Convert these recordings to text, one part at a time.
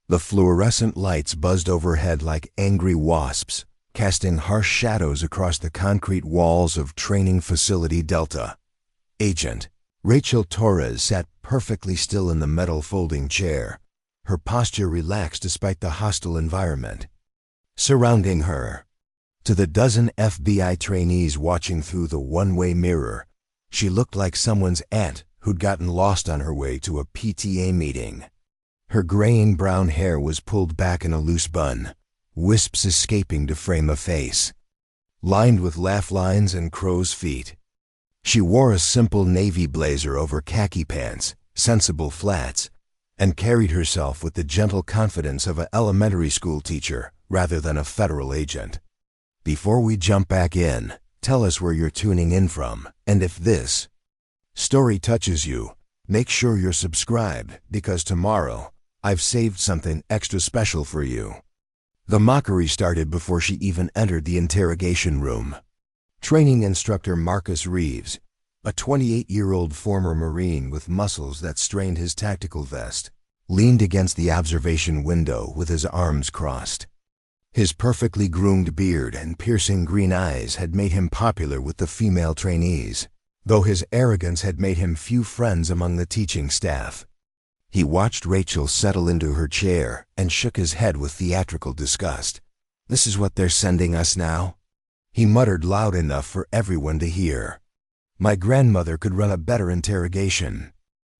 The fluorescent lights buzzed overhead like angry wasps, casting harsh shadows across the concrete walls of Training Facility Delta. Agent Rachel Torres sat perfectly still in the metal folding chair, her posture relaxed despite the hostile environment surrounding her. To the dozen FBI trainees watching through the one-way mirror, she looked like someone's aunt who'd gotten lost on her way to a PTA meeting. Her graying brown hair was pulled back in a loose bun, wisps escaping to frame a face, lined with laugh lines and crow's feet. She wore a simple navy blazer over khaki pants, sensible flats, and carried herself with the gentle confidence of an elementary school teacher rather than a federal agent. Before we jump back in, tell us where you're tuning in from, and if this story touches you, make sure you're subscribed, because tomorrow I've saved something extra special for you. The mockery started before she even entered the interrogation room. Training instructor Marcus Reeves, a 28-year-old former Marine with muscles that strained his tactical vest, leaned against the observation window with his arms crossed. His perfectly groomed beard and piercing green eyes had made him popular with the female trainees, though his arrogance had made him few friends among the teaching staff. He watched Rachel settle into her chair and shook his head with theatrical disgust. "This is what they're sending us now?" He muttered loud enough for everyone to hear. "My grandmother could run a better interrogation."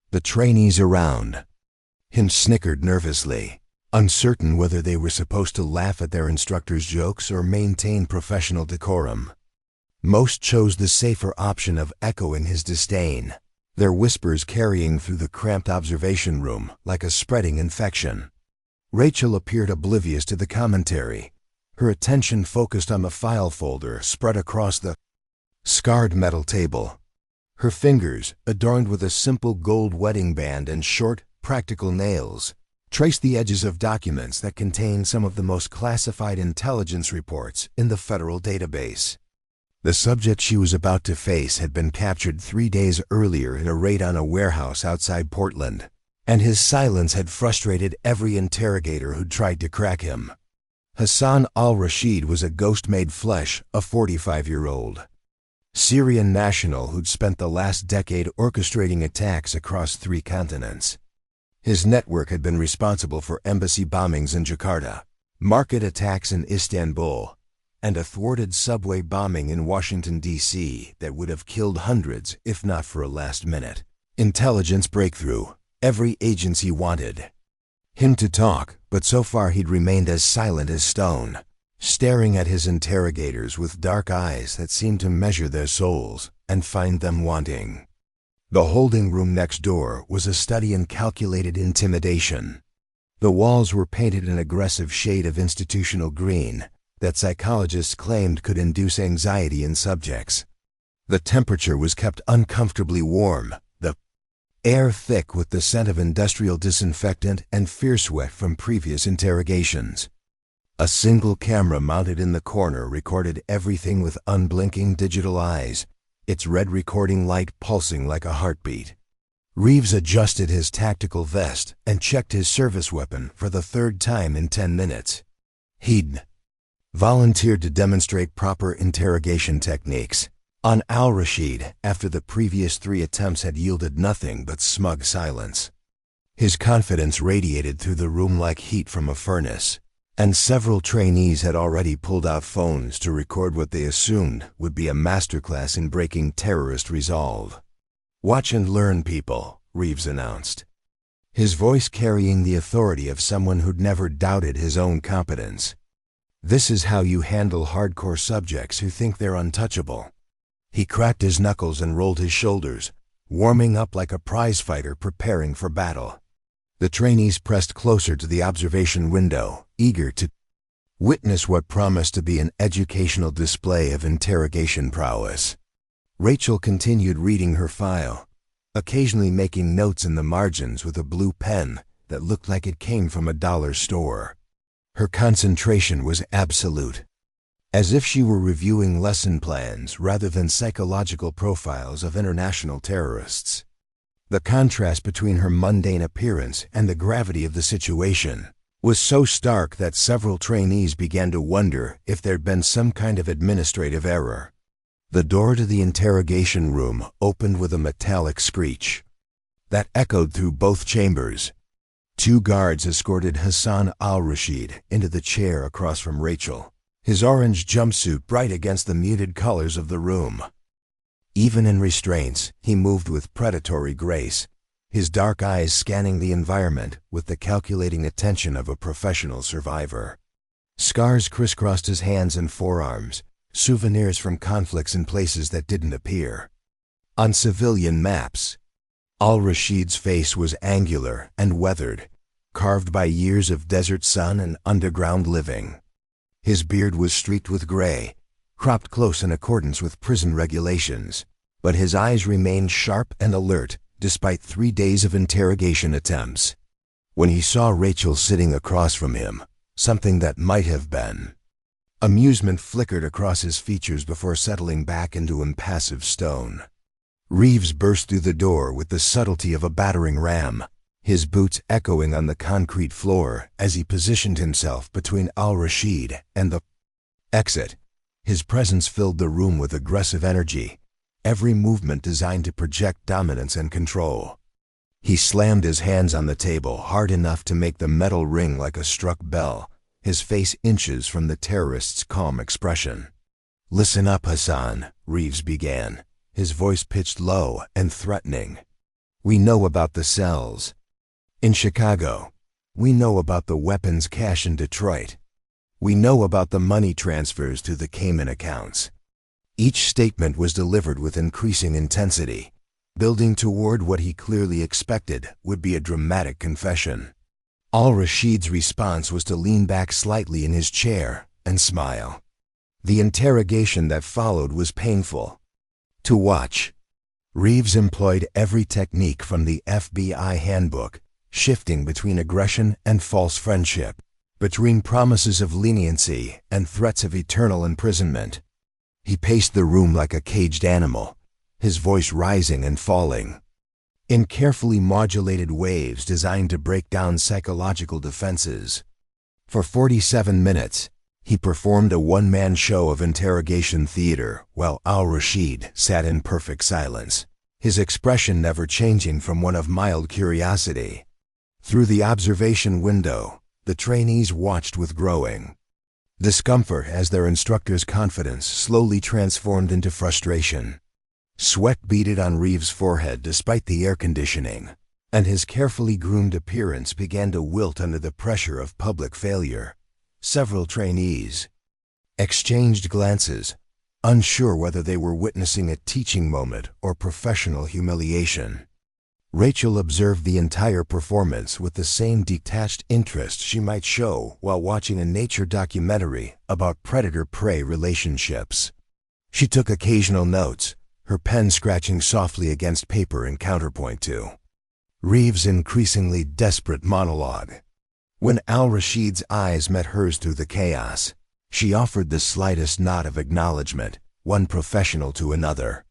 The trainees around him snickered nervously, uncertain whether they were supposed to laugh at their instructor's jokes or maintain professional decorum. Most chose the safer option of echoing his disdain, their whispers carrying through the cramped observation room like a spreading infection. Rachel appeared oblivious to the commentary, her attention focused on the file folder spread across the scarred metal table. Her fingers, adorned with a simple gold wedding band and short, practical nails, traced the edges of documents that contained some of the most classified intelligence reports in the federal database. The subject she was about to face had been captured 3 days earlier in a raid on a warehouse outside Portland, and his silence had frustrated every interrogator who'd tried to crack him. Hassan al-Rashid was a ghost made flesh, a 45-year-old Syrian national who'd spent the last decade orchestrating attacks across 3 continents. His network had been responsible for embassy bombings in Jakarta, market attacks in Istanbul, and a thwarted subway bombing in Washington, D.C. that would have killed hundreds if not for a last-minute intelligence breakthrough every agency wanted him to talk, but so far he'd remained as silent as stone, staring at his interrogators with dark eyes that seemed to measure their souls and find them wanting. The holding room next door was a study in calculated intimidation. The walls were painted an aggressive shade of institutional green that psychologists claimed could induce anxiety in subjects. The temperature was kept uncomfortably warm, the air thick with the scent of industrial disinfectant and fear sweat from previous interrogations. A single camera mounted in the corner recorded everything with unblinking digital eyes, its red recording light pulsing like a heartbeat. Reeves adjusted his tactical vest and checked his service weapon for the 3rd time in 10 minutes. He'd volunteered to demonstrate proper interrogation techniques on al-Rashid after the previous 3 attempts had yielded nothing but smug silence. His confidence radiated through the room like heat from a furnace, and several trainees had already pulled out phones to record what they assumed would be a masterclass in breaking terrorist resolve. "Watch and learn, people," Reeves announced, his voice carrying the authority of someone who'd never doubted his own competence. "This is how you handle hardcore subjects who think they're untouchable." He cracked his knuckles and rolled his shoulders, warming up like a prizefighter preparing for battle. The trainees pressed closer to the observation window, eager to witness what promised to be an educational display of interrogation prowess. Rachel continued reading her file, occasionally making notes in the margins with a blue pen that looked like it came from a dollar store. Her concentration was absolute, as if she were reviewing lesson plans rather than psychological profiles of international terrorists. The contrast between her mundane appearance and the gravity of the situation was so stark that several trainees began to wonder if there'd been some kind of administrative error. The door to the interrogation room opened with a metallic screech that echoed through both chambers. 2 guards escorted Hassan al-Rashid into the chair across from Rachel, his orange jumpsuit bright against the muted colors of the room. Even in restraints, he moved with predatory grace, his dark eyes scanning the environment with the calculating attention of a professional survivor. Scars crisscrossed his hands and forearms, souvenirs from conflicts in places that didn't appear on civilian maps. Al-Rashid's face was angular and weathered, carved by years of desert sun and underground living. His beard was streaked with gray, cropped close in accordance with prison regulations, but his eyes remained sharp and alert despite 3 days of interrogation attempts. When he saw Rachel sitting across from him, something that might have been amusement flickered across his features before settling back into impassive stone. Reeves burst through the door with the subtlety of a battering ram, his boots echoing on the concrete floor as he positioned himself between al-Rashid and the exit. His presence filled the room with aggressive energy, every movement designed to project dominance and control. He slammed his hands on the table hard enough to make the metal ring like a struck bell, his face inches from the terrorist's calm expression. "Listen up, Hassan," Reeves began, his voice pitched low and threatening. "We know about the cells in Chicago. We know about the weapons cache in Detroit. We know about the money transfers to the Cayman accounts." Each statement was delivered with increasing intensity, building toward what he clearly expected would be a dramatic confession. Al-Rashid's response was to lean back slightly in his chair and smile. The interrogation that followed was painful to watch. Reeves employed every technique from the FBI handbook, shifting between aggression and false friendship, between promises of leniency and threats of eternal imprisonment. He paced the room like a caged animal, his voice rising and falling in carefully modulated waves designed to break down psychological defenses. For 47 minutes, he performed a one-man show of interrogation theater while al-Rashid sat in perfect silence, his expression never changing from one of mild curiosity. Through the observation window, the trainees watched with growing discomfort as their instructor's confidence slowly transformed into frustration. Sweat beaded on Reeves' forehead despite the air conditioning, and his carefully groomed appearance began to wilt under the pressure of public failure. Several trainees exchanged glances, unsure whether they were witnessing a teaching moment or professional humiliation. Rachel observed the entire performance with the same detached interest she might show while watching a nature documentary about predator-prey relationships. She took occasional notes, her pen scratching softly against paper in counterpoint to Reeves' increasingly desperate monologue. When al-Rashid's eyes met hers through the chaos, she offered the slightest nod of acknowledgement, one professional to another.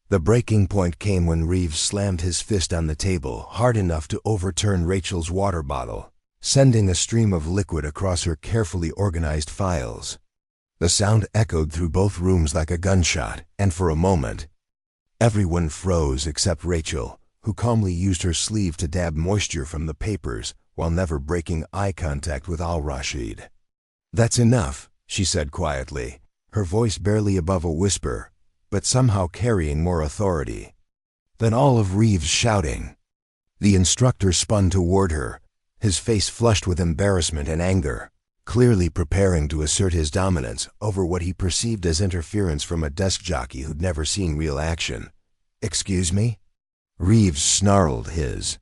The breaking point came when Reeves slammed his fist on the table hard enough to overturn Rachel's water bottle, sending a stream of liquid across her carefully organized files. The sound echoed through both rooms like a gunshot, and for a moment, everyone froze except Rachel, who calmly used her sleeve to dab moisture from the papers while never breaking eye contact with al-Rashid. "That's enough," she said quietly, her voice barely above a whisper, but somehow carrying more authority than all of Reeves' shouting. The instructor spun toward her, his face flushed with embarrassment and anger, clearly preparing to assert his dominance over what he perceived as interference from a desk jockey who'd never seen real action. "Excuse me?" Reeves snarled, his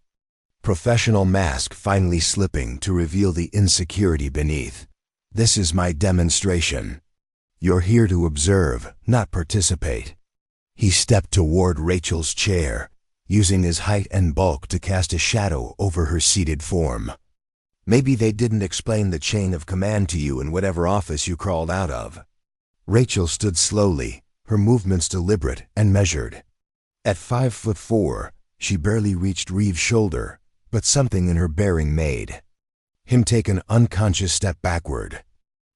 professional mask finally slipping to reveal the insecurity beneath. "This is my demonstration. You're here to observe, not participate." He stepped toward Rachel's chair, using his height and bulk to cast a shadow over her seated form. "Maybe they didn't explain the chain of command to you in whatever office you crawled out of." Rachel stood slowly, her movements deliberate and measured. At 5'4", she barely reached Reeves' shoulder, but something in her bearing made him take an unconscious step backward.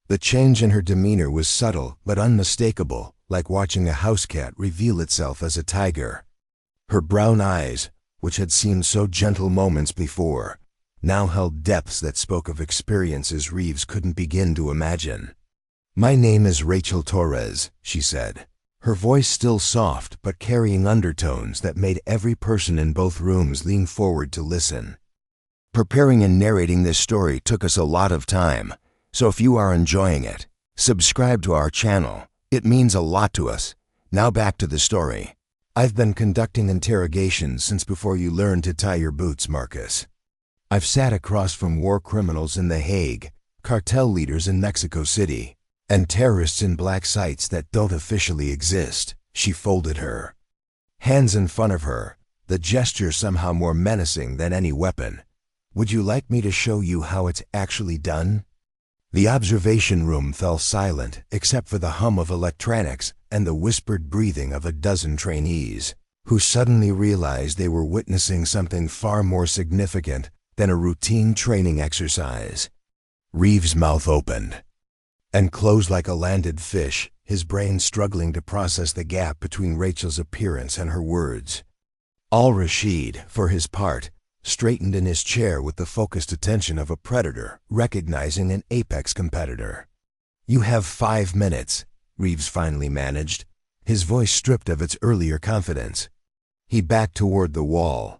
The change in her demeanor was subtle but unmistakable, like watching a house cat reveal itself as a tiger. Her brown eyes, which had seemed so gentle moments before, now held depths that spoke of experiences Reeves couldn't begin to imagine. "My name is Rachel Torres," she said, her voice still soft but carrying undertones that made every person in both rooms lean forward to listen. "Preparing and narrating this story took us a lot of time, so if you are enjoying it, subscribe to our channel. It means a lot to us. Now back to the story. I've been conducting interrogations since before you learned to tie your boots, Marcus. I've sat across from war criminals in The Hague, cartel leaders in Mexico City, and terrorists in black sites that don't officially exist." She folded her hands in front of her, the gesture somehow more menacing than any weapon. "Would you like me to show you how it's actually done?" The observation room fell silent except for the hum of electronics and the whispered breathing of a dozen trainees, who suddenly realized they were witnessing something far more significant than a routine training exercise. Reeves' mouth opened and closed like a landed fish, his brain struggling to process the gap between Rachel's appearance and her words. Al-Rashid, for his part, straightened in his chair with the focused attention of a predator recognizing an apex competitor. "You have 5 minutes," Reeves finally managed, his voice stripped of its earlier confidence. He backed toward the wall,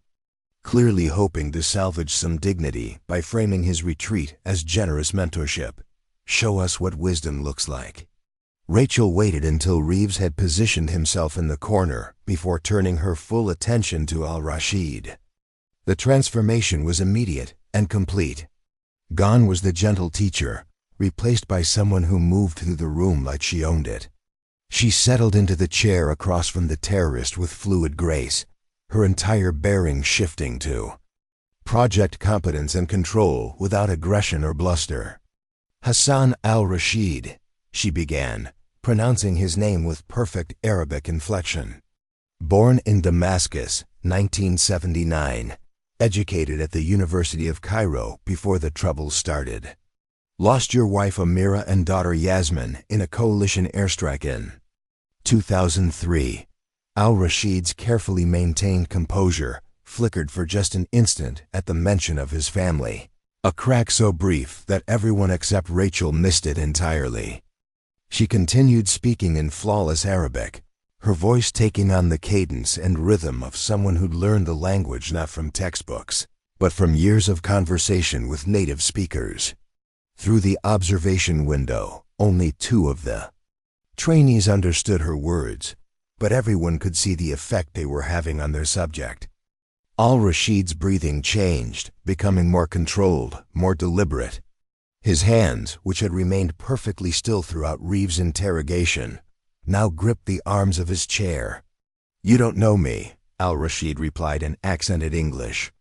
clearly hoping to salvage some dignity by framing his retreat as generous mentorship. "Show us what wisdom looks like." Rachel waited until Reeves had positioned himself in the corner before turning her full attention to Al-Rashid. The transformation was immediate and complete. Gone was the gentle teacher, replaced by someone who moved through the room like she owned it. She settled into the chair across from the terrorist with fluid grace, her entire bearing shifting to project competence and control without aggression or bluster. "Hassan al-Rashid," she began, pronouncing his name with perfect Arabic inflection. "Born in Damascus, 1979. Educated at the University of Cairo before the troubles started. Lost your wife Amira and daughter Yasmin in a coalition airstrike in 2003. Al-Rashid's carefully maintained composure flickered for just an instant at the mention of his family, a crack so brief that everyone except Rachel missed it entirely. She continued speaking in flawless Arabic, her voice taking on the cadence and rhythm of someone who'd learned the language not from textbooks, but from years of conversation with native speakers. Through the observation window, only 2 of the trainees understood her words, but everyone could see the effect they were having on their subject. Al-Rashid's breathing changed, becoming more controlled, more deliberate. His hands, which had remained perfectly still throughout Reeves' interrogation, now gripped the arms of his chair. "You don't know me," Al-Rashid replied in accented English,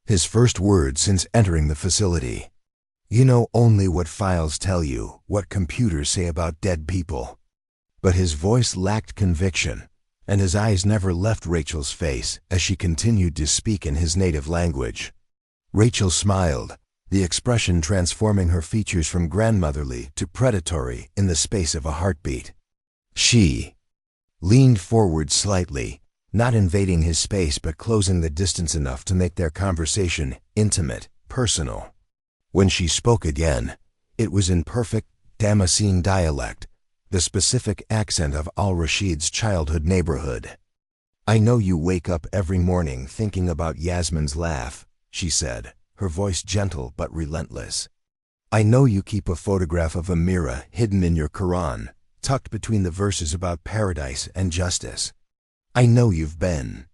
his first words since entering the facility. "You know only what files tell you, what computers say about dead people." But his voice lacked conviction, and his eyes never left Rachel's face as she continued to speak in his native language. Rachel smiled, the expression transforming her features from grandmotherly to predatory in the space of a heartbeat. She leaned forward slightly, not invading his space but closing the distance enough to make their conversation intimate, personal. When she spoke again, it was in perfect Damascene dialect, the specific accent of Al-Rashid's childhood neighborhood. "I know you wake up every morning thinking about Yasmin's laugh," she said, her voice gentle but relentless. "I know you keep a photograph of Amira hidden in your Quran, tucked between the verses about paradise and justice. I know you've been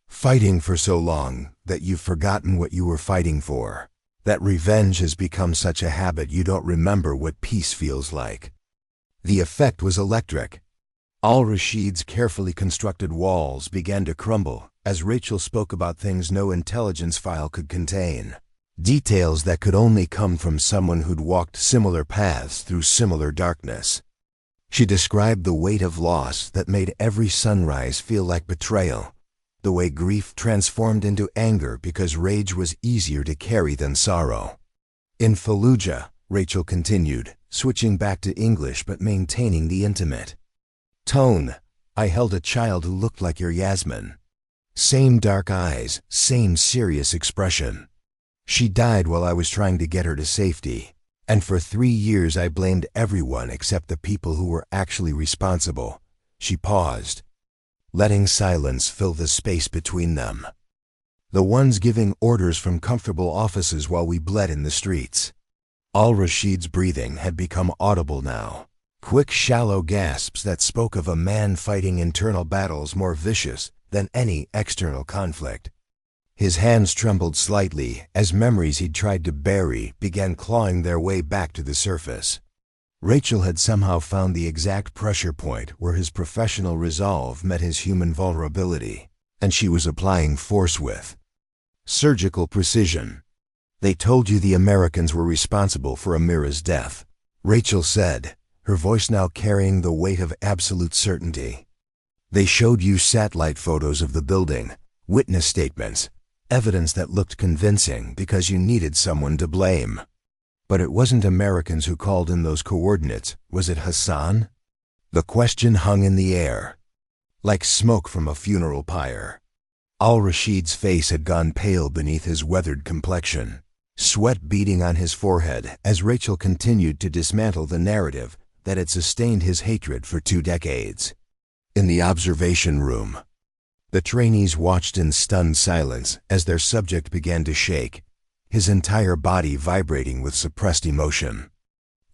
fighting for so long that you've forgotten what you were fighting for, that revenge has become such a habit you don't remember what peace feels like." The effect was electric. Al-Rashid's carefully constructed walls began to crumble as Rachel spoke about things no intelligence file could contain, details that could only come from someone who'd walked similar paths through similar darkness. She described the weight of loss that made every sunrise feel like betrayal, the way grief transformed into anger because rage was easier to carry than sorrow. In Fallujah, Rachel continued, switching back to English but maintaining the intimate tone, I held a child who looked like your Yasmin. Same dark eyes, same serious expression. She died while I was trying to get her to safety, and for 3 years I blamed everyone except the people who were actually responsible. She paused, letting silence fill the space between them. The ones giving orders from comfortable offices while we bled in the streets. Al-Rashid's breathing had become audible now. Quick, shallow gasps that spoke of a man fighting internal battles more vicious than any external conflict. His hands trembled slightly as memories he'd tried to bury began clawing their way back to the surface. Rachel had somehow found the exact pressure point where his professional resolve met his human vulnerability, and she was applying force with surgical precision. They told you the Americans were responsible for Amira's death, Rachel said, her voice now carrying the weight of absolute certainty. They showed you satellite photos of the building, witness statements, evidence that looked convincing because you needed someone to blame. But it wasn't Americans who called in those coordinates, was it Hassan? The question hung in the air, like smoke from a funeral pyre. Al-Rashid's face had gone pale beneath his weathered complexion, sweat beading on his forehead as Rachel continued to dismantle the narrative that had sustained his hatred for 2 decades. In the observation room, the trainees watched in stunned silence as their subject began to shake, his entire body vibrating with suppressed emotion.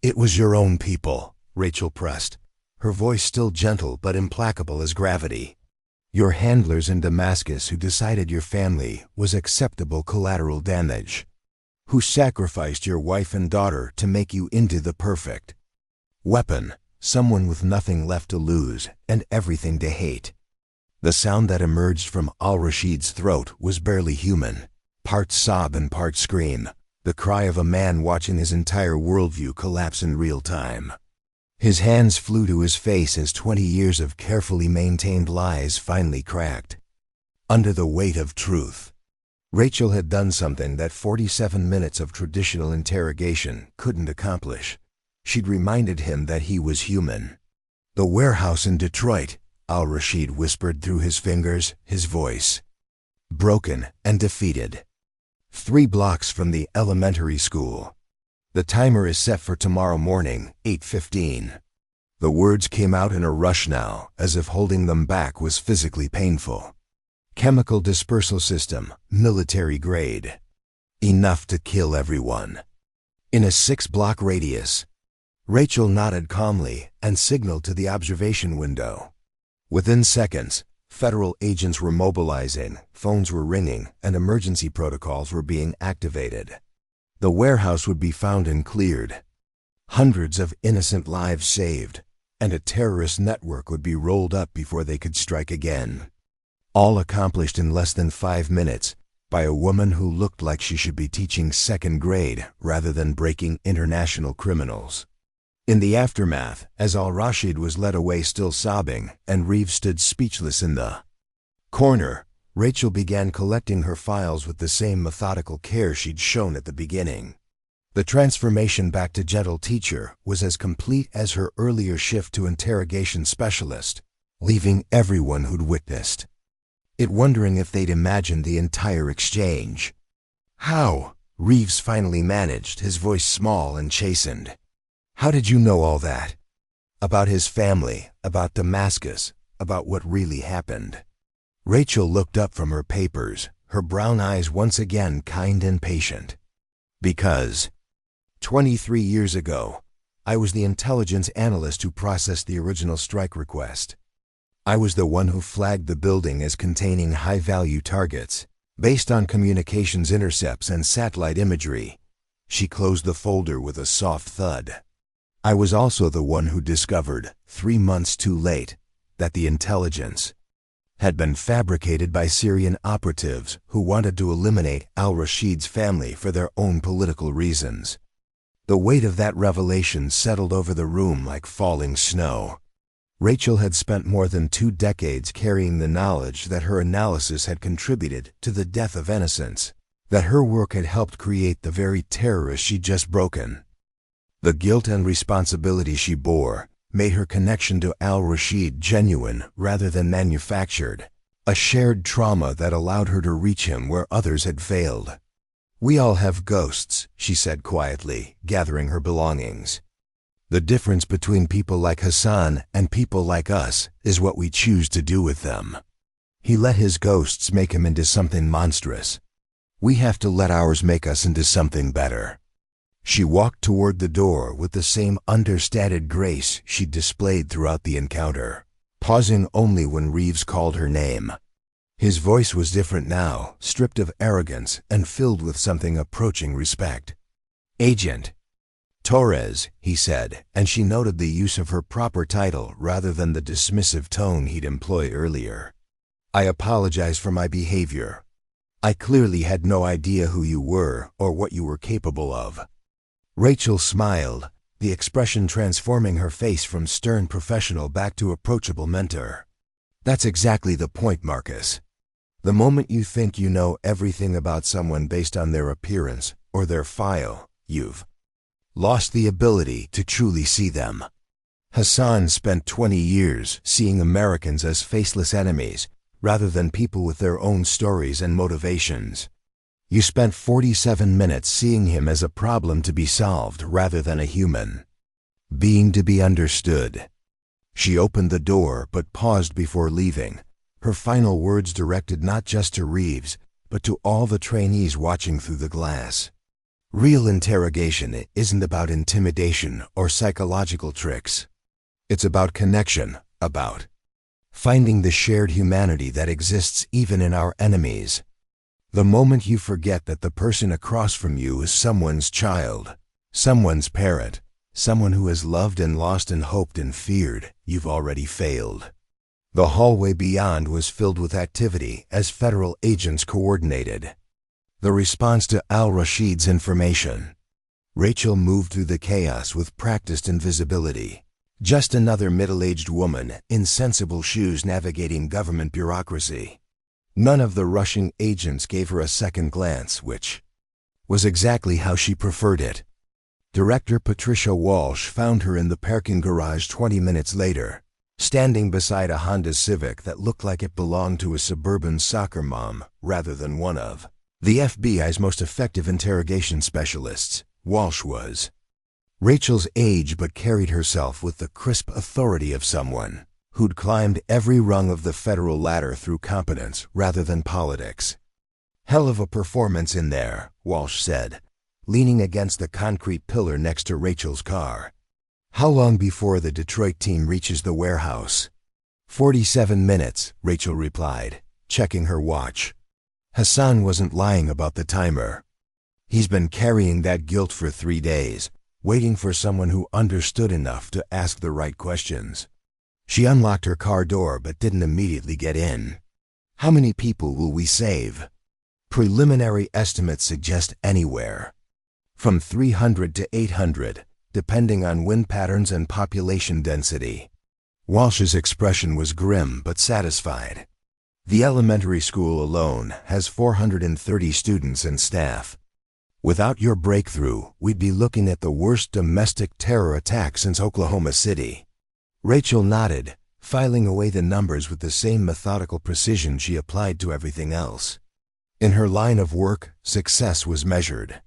It was your own people, Rachel pressed, her voice still gentle but implacable as gravity. Your handlers in Damascus who decided your family was acceptable collateral damage, who sacrificed your wife and daughter to make you into the perfect weapon, someone with nothing left to lose and everything to hate. The sound that emerged from Al-Rashid's throat was barely human. Part sob and part scream, the cry of a man watching his entire worldview collapse in real time. His hands flew to his face as 20 years of carefully maintained lies finally cracked under the weight of truth. Rachel had done something that 47 minutes of traditional interrogation couldn't accomplish. She'd reminded him that he was human. The warehouse in Detroit, Al-Rashid whispered through his fingers, his voice broken and defeated. 3 blocks from the elementary school. The timer is set for tomorrow morning, 8:15. The words came out in a rush now, as if holding them back was physically painful. Chemical dispersal system, military grade. Enough to kill everyone. In a 6-block radius. Rachel nodded calmly and signaled to the observation window. Within seconds, federal agents were mobilizing, phones were ringing, and emergency protocols were being activated. The warehouse would be found and cleared. Hundreds of innocent lives saved, and a terrorist network would be rolled up before they could strike again. All accomplished in less than 5 minutes by a woman who looked like she should be teaching 2nd grade rather than breaking international criminals. In the aftermath, as Al-Rashid was led away still sobbing, and Reeves stood speechless in the corner, Rachel began collecting her files with the same methodical care she'd shown at the beginning. The transformation back to gentle teacher was as complete as her earlier shift to interrogation specialist, leaving everyone who'd witnessed it wondering if they'd imagined the entire exchange. How? Reeves finally managed, his voice small and chastened. How did you know all that? About his family, about Damascus, about what really happened. Rachel looked up from her papers, her brown eyes once again kind and patient. Because 23 years ago, I was the intelligence analyst who processed the original strike request. I was the one who flagged the building as containing high-value targets, based on communications intercepts and satellite imagery. She closed the folder with a soft thud. I was also the one who discovered, 3 months too late, that the intelligence had been fabricated by Syrian operatives who wanted to eliminate al-Rashid's family for their own political reasons. The weight of that revelation settled over the room like falling snow. Rachel had spent more than 2 decades carrying the knowledge that her analysis had contributed to the death of innocents, that her work had helped create the very terrorist she'd just broken. The guilt and responsibility she bore made her connection to al-Rashid genuine rather than manufactured, a shared trauma that allowed her to reach him where others had failed. "We all have ghosts," she said quietly, gathering her belongings. "The difference between people like Hassan and people like us is what we choose to do with them. He let his ghosts make him into something monstrous. We have to let ours make us into something better." She walked toward the door with the same understated grace she'd displayed throughout the encounter, pausing only when Reeves called her name. His voice was different now, stripped of arrogance and filled with something approaching respect. "Agent Torres," he said, and she noted the use of her proper title rather than the dismissive tone he'd employed earlier. "I apologize for my behavior. I clearly had no idea who you were or what you were capable of." Rachel smiled, the expression transforming her face from stern professional back to approachable mentor. "That's exactly the point, Marcus. The moment you think you know everything about someone based on their appearance or their file, you've lost the ability to truly see them." Hassan spent 20 years seeing Americans as faceless enemies rather than people with their own stories and motivations. You spent 47 minutes seeing him as a problem to be solved rather than a human being to be understood. She opened the door but paused before leaving, her final words directed not just to Reeves, but to all the trainees watching through the glass. Real interrogation isn't about intimidation or psychological tricks. It's about connection, about finding the shared humanity that exists even in our enemies. The moment you forget that the person across from you is someone's child, someone's parent, someone who has loved and lost and hoped and feared, you've already failed. The hallway beyond was filled with activity as federal agents coordinated the response to al-Rashid's information. Rachel moved through the chaos with practiced invisibility. Just another middle-aged woman in sensible shoes navigating government bureaucracy. None of the rushing agents gave her a second glance, which was exactly how she preferred it. Director Patricia Walsh found her in the parking garage 20 minutes later, standing beside a Honda Civic that looked like it belonged to a suburban soccer mom rather than one of the FBI's most effective interrogation specialists. Walsh was Rachel's age but carried herself with the crisp authority of someone who'd climbed every rung of the federal ladder through competence rather than politics. "Hell of a performance in there," Walsh said, leaning against the concrete pillar next to Rachel's car. "How long before the Detroit team reaches the warehouse?" 47 minutes, Rachel replied, checking her watch. Hassan wasn't lying about the timer. He's been carrying that guilt for 3 days, waiting for someone who understood enough to ask the right questions. She unlocked her car door but didn't immediately get in. "How many people will we save?" Preliminary estimates suggest anywhere from 300 to 800, depending on wind patterns and population density. Walsh's expression was grim but satisfied. "The elementary school alone has 430 students and staff. Without your breakthrough, we'd be looking at the worst domestic terror attack since Oklahoma City." Rachel nodded, filing away the numbers with the same methodical precision she applied to everything else. In her line of work, success was measured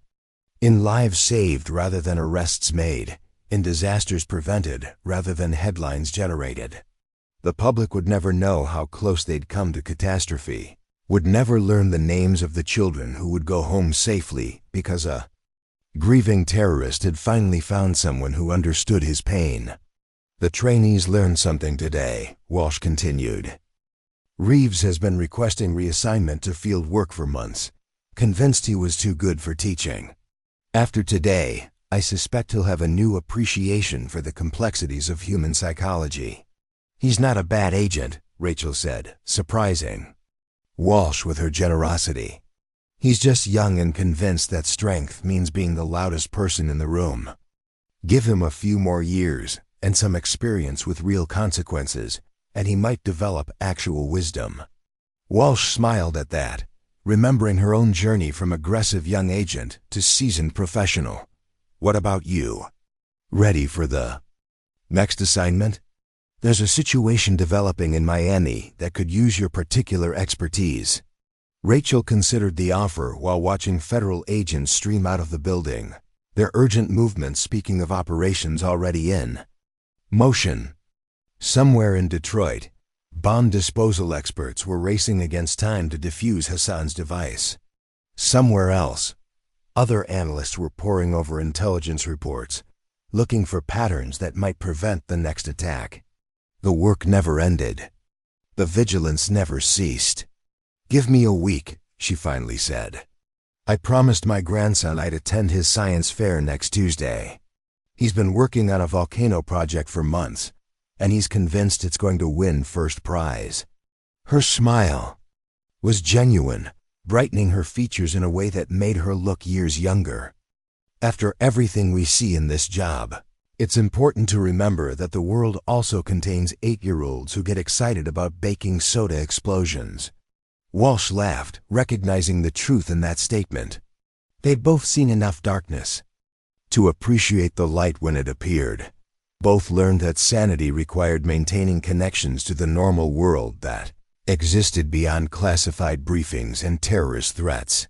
in lives saved rather than arrests made, in disasters prevented rather than headlines generated. The public would never know how close they'd come to catastrophe, would never learn the names of the children who would go home safely because a grieving terrorist had finally found someone who understood his pain. "The trainees learned something today," Walsh continued. "Reeves has been requesting reassignment to field work for months, convinced he was too good for teaching. After today, I suspect he'll have a new appreciation for the complexities of human psychology." "He's not a bad agent," Rachel said, surprising Walsh with her generosity. "He's just young and convinced that strength means being the loudest person in the room. Give him a few more years and some experience with real consequences, and he might develop actual wisdom." Walsh smiled at that, remembering her own journey from aggressive young agent to seasoned professional. What about you? Ready for the next assignment? There's a situation developing in Miami that could use your particular expertise. Rachel considered the offer while watching federal agents stream out of the building, their urgent movements speaking of operations already in motion. Somewhere in Detroit, bomb disposal experts were racing against time to defuse Hassan's device. Somewhere else, other analysts were poring over intelligence reports, looking for patterns that might prevent the next attack. The work never ended. The vigilance never ceased. "Give me a week," she finally said. "I promised my grandson I'd attend his science fair next Tuesday. He's been working on a volcano project for months, and he's convinced it's going to win first prize." Her smile was genuine, brightening her features in a way that made her look years younger. After everything we see in this job, it's important to remember that the world also contains 8-year-olds who get excited about baking soda explosions. Walsh laughed, recognizing the truth in that statement. They'd both seen enough darkness to appreciate the light when it appeared. Both learned that sanity required maintaining connections to the normal world that existed beyond classified briefings and terrorist threats.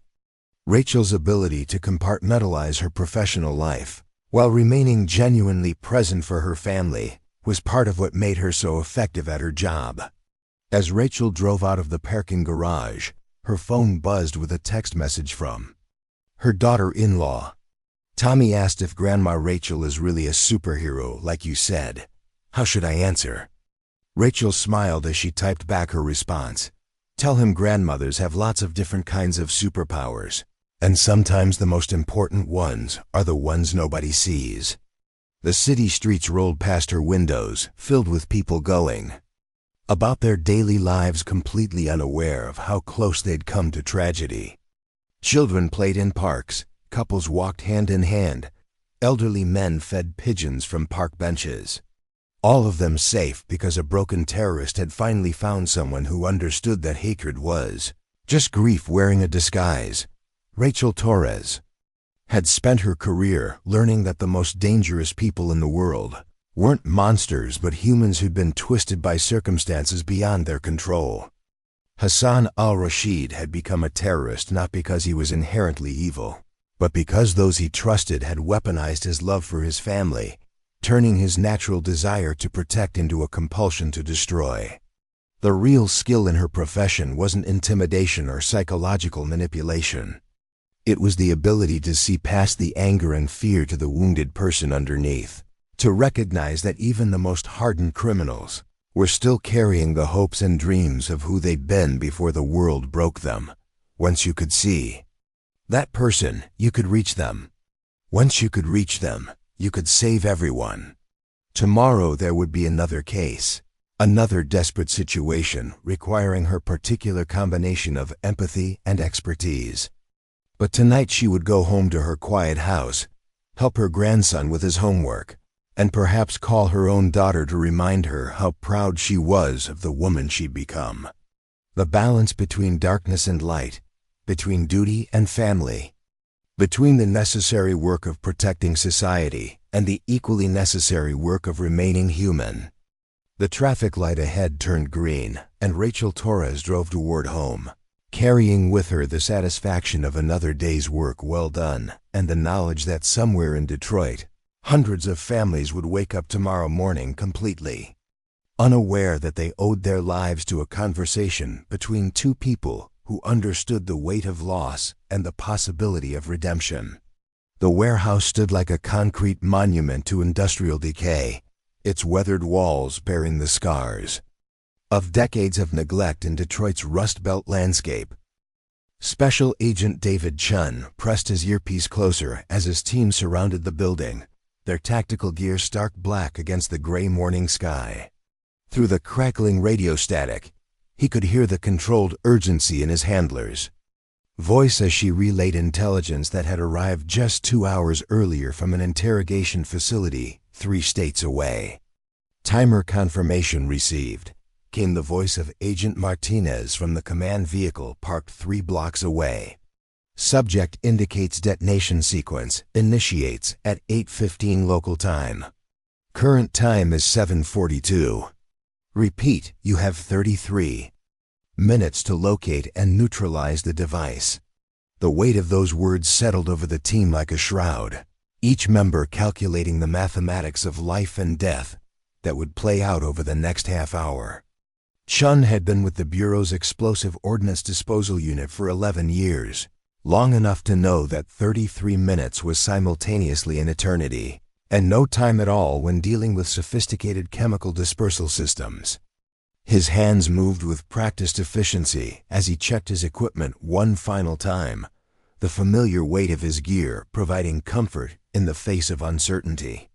Rachel's ability to compartmentalize her professional life while remaining genuinely present for her family was part of what made her so effective at her job. As Rachel drove out of the parking garage, her phone buzzed with a text message from her daughter-in-law. "Tommy asked if Grandma Rachel is really a superhero, like you said. How should I answer?" Rachel smiled as she typed back her response. "Tell him grandmothers have lots of different kinds of superpowers, and sometimes the most important ones are the ones nobody sees." The city streets rolled past her windows, filled with people going about their daily lives completely unaware of how close they'd come to tragedy. Children played in parks, couples walked hand in hand, elderly men fed pigeons from park benches. All of them safe because a broken terrorist had finally found someone who understood that hatred was just grief wearing a disguise. Rachel Torres had spent her career learning that the most dangerous people in the world weren't monsters but humans who'd been twisted by circumstances beyond their control. Hassan al-Rashid had become a terrorist not because he was inherently evil, but because those he trusted had weaponized his love for his family, turning his natural desire to protect into a compulsion to destroy. The real skill in her profession wasn't intimidation or psychological manipulation. It was the ability to see past the anger and fear to the wounded person underneath, to recognize that even the most hardened criminals were still carrying the hopes and dreams of who they'd been before the world broke them. Once you could see that person, you could reach them. Once you could reach them, you could save everyone. Tomorrow there would be another case, another desperate situation requiring her particular combination of empathy and expertise. But tonight she would go home to her quiet house, help her grandson with his homework, and perhaps call her own daughter to remind her how proud she was of the woman she'd become. The balance between darkness and light, between duty and family, between the necessary work of protecting society and the equally necessary work of remaining human. The traffic light ahead turned green, and Rachel Torres drove toward home, carrying with her the satisfaction of another day's work well done and the knowledge that somewhere in Detroit, hundreds of families would wake up tomorrow morning completely unaware that they owed their lives to a conversation between two people who understood the weight of loss and the possibility of redemption. The warehouse stood like a concrete monument to industrial decay, its weathered walls bearing the scars of decades of neglect in Detroit's Rust Belt landscape. Special Agent David Chun pressed his earpiece closer as his team surrounded the building, their tactical gear stark black against the gray morning sky. Through the crackling radio static, he could hear the controlled urgency in his handler's voice as she relayed intelligence that had arrived just 2 hours earlier from an interrogation facility 3 states away. Timer confirmation received. came the voice of Agent Martinez from the command vehicle parked 3 blocks away. Subject indicates detonation sequence initiates at 8:15 local time. Current time is 7:42. Repeat, you have 33 minutes to locate and neutralize the device. The weight of those words settled over the team like a shroud, each member calculating the mathematics of life and death that would play out over the next half hour. Chun had been with the Bureau's Explosive Ordnance Disposal Unit for 11 years, long enough to know that 33 minutes was simultaneously an eternity, and no time at all when dealing with sophisticated chemical dispersal systems. His hands moved with practiced efficiency as he checked his equipment one final time, the familiar weight of his gear providing comfort in the face of uncertainty.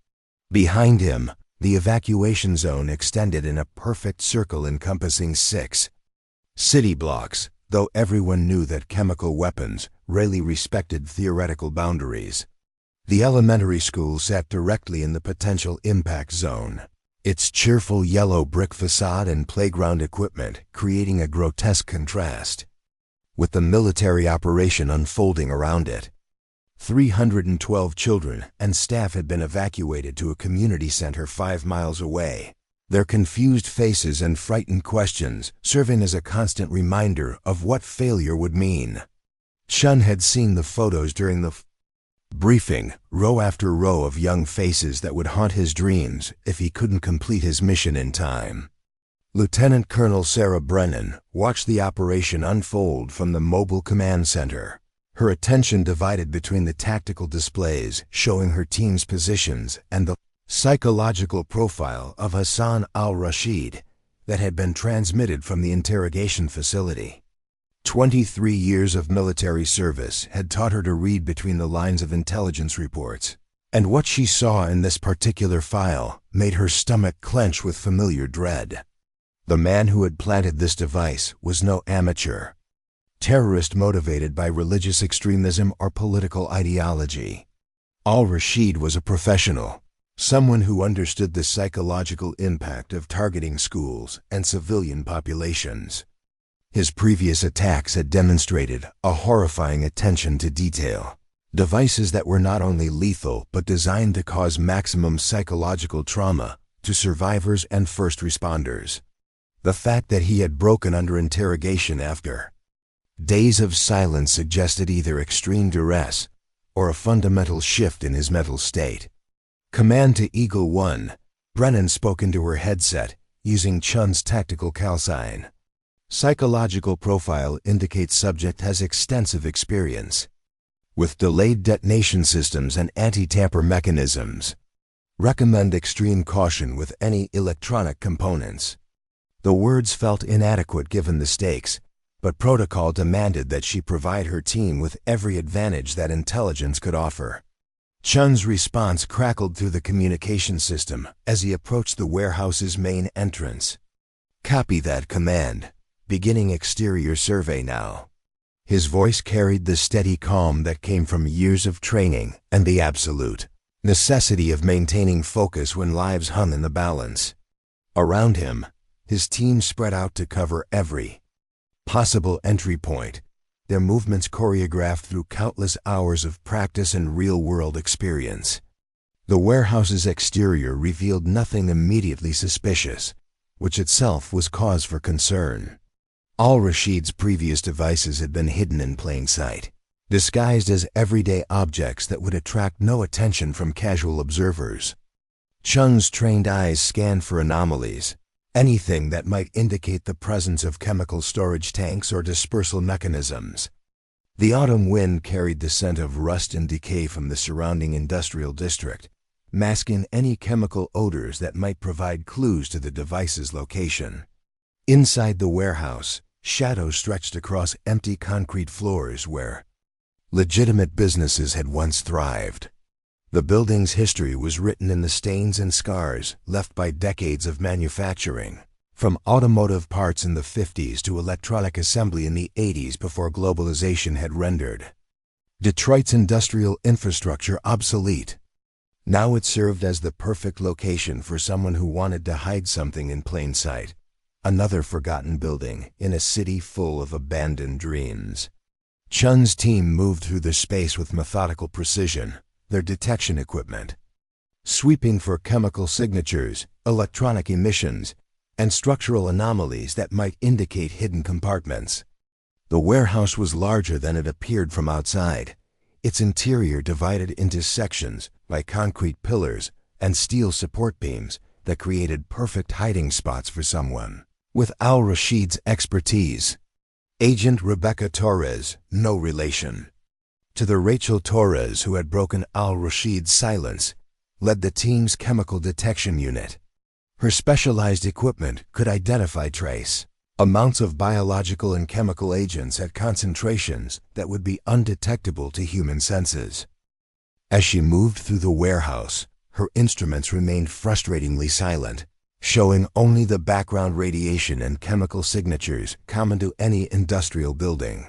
Behind him, the evacuation zone extended in a perfect circle encompassing 6 city blocks, though everyone knew that chemical weapons rarely respected theoretical boundaries. The elementary school sat directly in the potential impact zone, its cheerful yellow brick facade and playground equipment creating a grotesque contrast with the military operation unfolding around it. 312 children and staff had been evacuated to a community center 5 miles away, their confused faces and frightened questions serving as a constant reminder of what failure would mean. Chun had seen the photos during the briefing, row after row of young faces that would haunt his dreams if he couldn't complete his mission in time. Lieutenant Colonel Sarah Brennan watched the operation unfold from the mobile command center, her attention divided between the tactical displays showing her team's positions and the psychological profile of Hassan al-Rashid that had been transmitted from the interrogation facility. 23 years of military service had taught her to read between the lines of intelligence reports, and what she saw in this particular file made her stomach clench with familiar dread. The man who had planted this device was no amateur terrorist motivated by religious extremism or political ideology. Al-Rashid was a professional, someone who understood the psychological impact of targeting schools and civilian populations. His previous attacks had demonstrated a horrifying attention to detail, devices that were not only lethal but designed to cause maximum psychological trauma to survivors and first responders. The fact that he had broken under interrogation after days of silence suggested either extreme duress or a fundamental shift in his mental state. Command to Eagle 1, Brennan spoke into her headset using Chun's tactical call sign. Psychological profile indicates subject has extensive experience with delayed detonation systems and anti-tamper mechanisms. Recommend extreme caution with any electronic components. The words felt inadequate given the stakes, but protocol demanded that she provide her team with every advantage that intelligence could offer. Chun's response crackled through the communication system as he approached the warehouse's main entrance. Copy that, command. Beginning exterior survey now. His voice carried the steady calm that came from years of training and the absolute necessity of maintaining focus when lives hung in the balance. Around him, his team spread out to cover every possible entry point, their movements choreographed through countless hours of practice and real-world experience. The warehouse's exterior revealed nothing immediately suspicious, which itself was cause for concern. Al-Rashid's previous devices had been hidden in plain sight, disguised as everyday objects that would attract no attention from casual observers. Chun's trained eyes scanned for anomalies, anything that might indicate the presence of chemical storage tanks or dispersal mechanisms. The autumn wind carried the scent of rust and decay from the surrounding industrial district, masking any chemical odors that might provide clues to the device's location. Inside the warehouse, shadows stretched across empty concrete floors where legitimate businesses had once thrived. The building's history was written in the stains and scars left by decades of manufacturing, from automotive parts in the 50s to electronic assembly in the 80s before globalization had rendered Detroit's industrial infrastructure obsolete. Now it served as the perfect location for someone who wanted to hide something in plain sight, another forgotten building in a city full of abandoned dreams. Chun's team moved through the space with methodical precision, their detection equipment sweeping for chemical signatures, electronic emissions, and structural anomalies that might indicate hidden compartments. The warehouse was larger than it appeared from outside, its interior divided into sections by concrete pillars and steel support beams that created perfect hiding spots for someone with al-Rashid's expertise. Agent Rebecca Torres, no relation to the Rachel Torres who had broken al-Rashid's silence, led the team's chemical detection unit. Her specialized equipment could identify trace amounts of biological and chemical agents at concentrations that would be undetectable to human senses. As she moved through the warehouse, her instruments remained frustratingly silent, showing only the background radiation and chemical signatures common to any industrial building.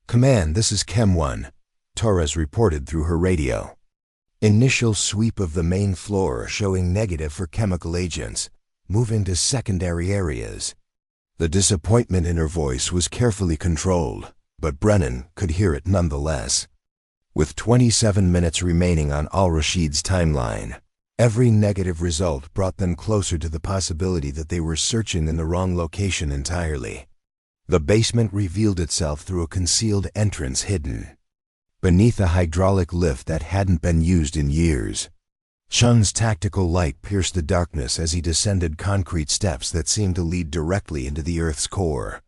"Command, this is Chem 1, Torres reported through her radio. Initial sweep of the main floor showing negative for chemical agents, moving to secondary areas. The disappointment in her voice was carefully controlled, but Brennan could hear it nonetheless. With 27 minutes remaining on al-Rashid's timeline, every negative result brought them closer to the possibility that they were searching in the wrong location entirely. The basement revealed itself through a concealed entrance hidden beneath a hydraulic lift that hadn't been used in years. Chun's tactical light pierced the darkness as he descended concrete steps that seemed to lead directly into the Earth's core.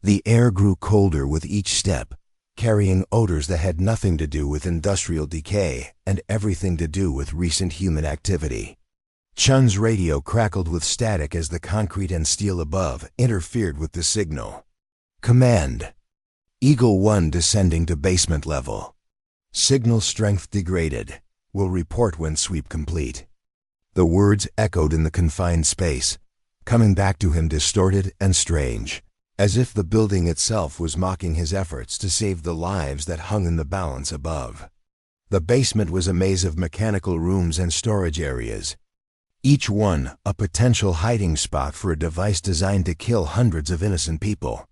The air grew colder with each step, carrying odors that had nothing to do with industrial decay and everything to do with recent human activity. Chun's radio crackled with static as the concrete and steel above interfered with the signal. "Command, Eagle 1 descending to basement level. Signal strength degraded. Will report when sweep complete." The words echoed in the confined space, coming back to him distorted and strange, as if the building itself was mocking his efforts to save the lives that hung in the balance above. The basement was a maze of mechanical rooms and storage areas, each one a potential hiding spot for a device designed to kill hundreds of innocent people.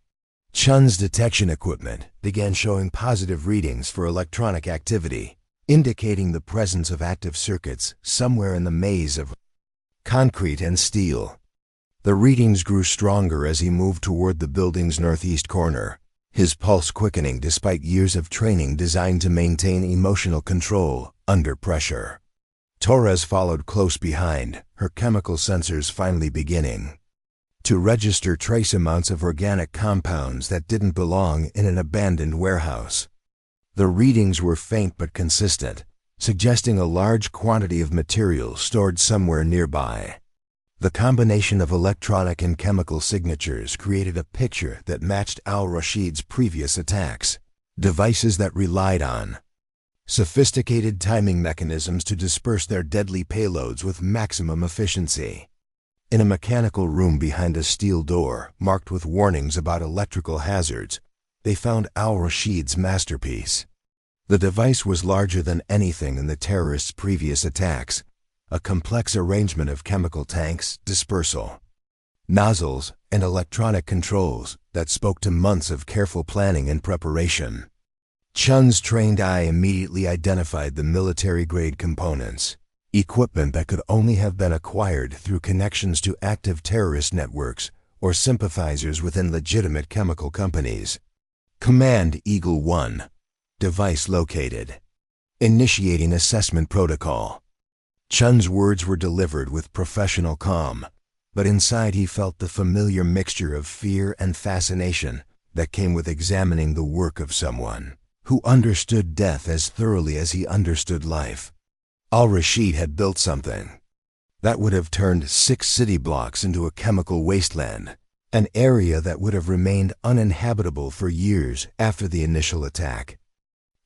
Chun's detection equipment began showing positive readings for electronic activity, indicating the presence of active circuits somewhere in the maze of concrete and steel. The readings grew stronger as he moved toward the building's northeast corner, his pulse quickening despite years of training designed to maintain emotional control under pressure. Torres followed close behind, her chemical sensors finally beginning to register trace amounts of organic compounds that didn't belong in an abandoned warehouse. The readings were faint but consistent, suggesting a large quantity of material stored somewhere nearby. The combination of electronic and chemical signatures created a picture that matched al-Rashid's previous attacks, devices that relied on sophisticated timing mechanisms to disperse their deadly payloads with maximum efficiency. In a mechanical room behind a steel door marked with warnings about electrical hazards, they found al-Rashid's masterpiece. The device was larger than anything in the terrorists' previous attacks, a complex arrangement of chemical tanks, dispersal nozzles, and electronic controls that spoke to months of careful planning and preparation. Chun's trained eye immediately identified the military-grade components, equipment that could only have been acquired through connections to active terrorist networks or sympathizers within legitimate chemical companies. "Command, Eagle 1. Device located. Initiating assessment protocol." Chun's words were delivered with professional calm, but inside he felt the familiar mixture of fear and fascination that came with examining the work of someone who understood death as thoroughly as he understood life. Al-Rashid had built something that would have turned 6 city blocks into a chemical wasteland, an area that would have remained uninhabitable for years after the initial attack.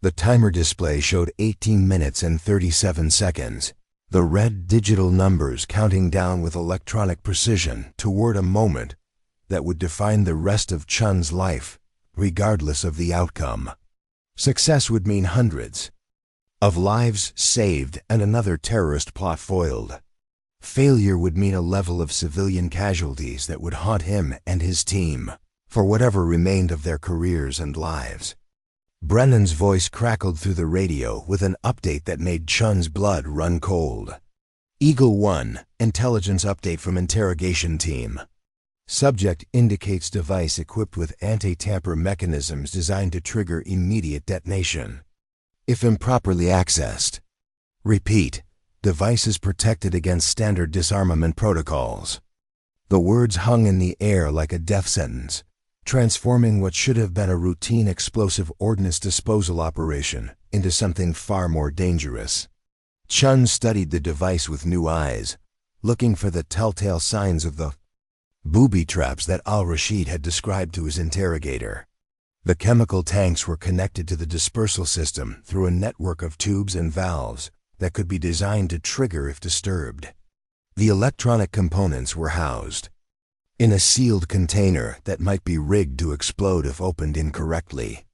The timer display showed 18 minutes and 37 seconds, the red digital numbers counting down with electronic precision toward a moment that would define the rest of Chun's life, regardless of the outcome. Success would mean hundreds of lives saved and another terrorist plot foiled. Failure would mean a level of civilian casualties that would haunt him and his team for whatever remained of their careers and lives. Brennan's voice crackled through the radio with an update that made Chun's blood run cold. Eagle 1, intelligence update from Interrogation team. Subject indicates device equipped with anti-tamper mechanisms designed to trigger immediate detonation if improperly accessed. Repeat, device is protected against standard disarmament protocols. The words hung in the air like a death sentence, transforming what should have been a routine explosive ordnance disposal operation into something far more dangerous. Chun studied the device with new eyes, looking for the telltale signs of the booby traps that al-Rashid had described to his interrogator. The chemical tanks were connected to the dispersal system through a network of tubes and valves that could be designed to trigger if disturbed. The electronic components were housed in a sealed container that might be rigged to explode if opened incorrectly.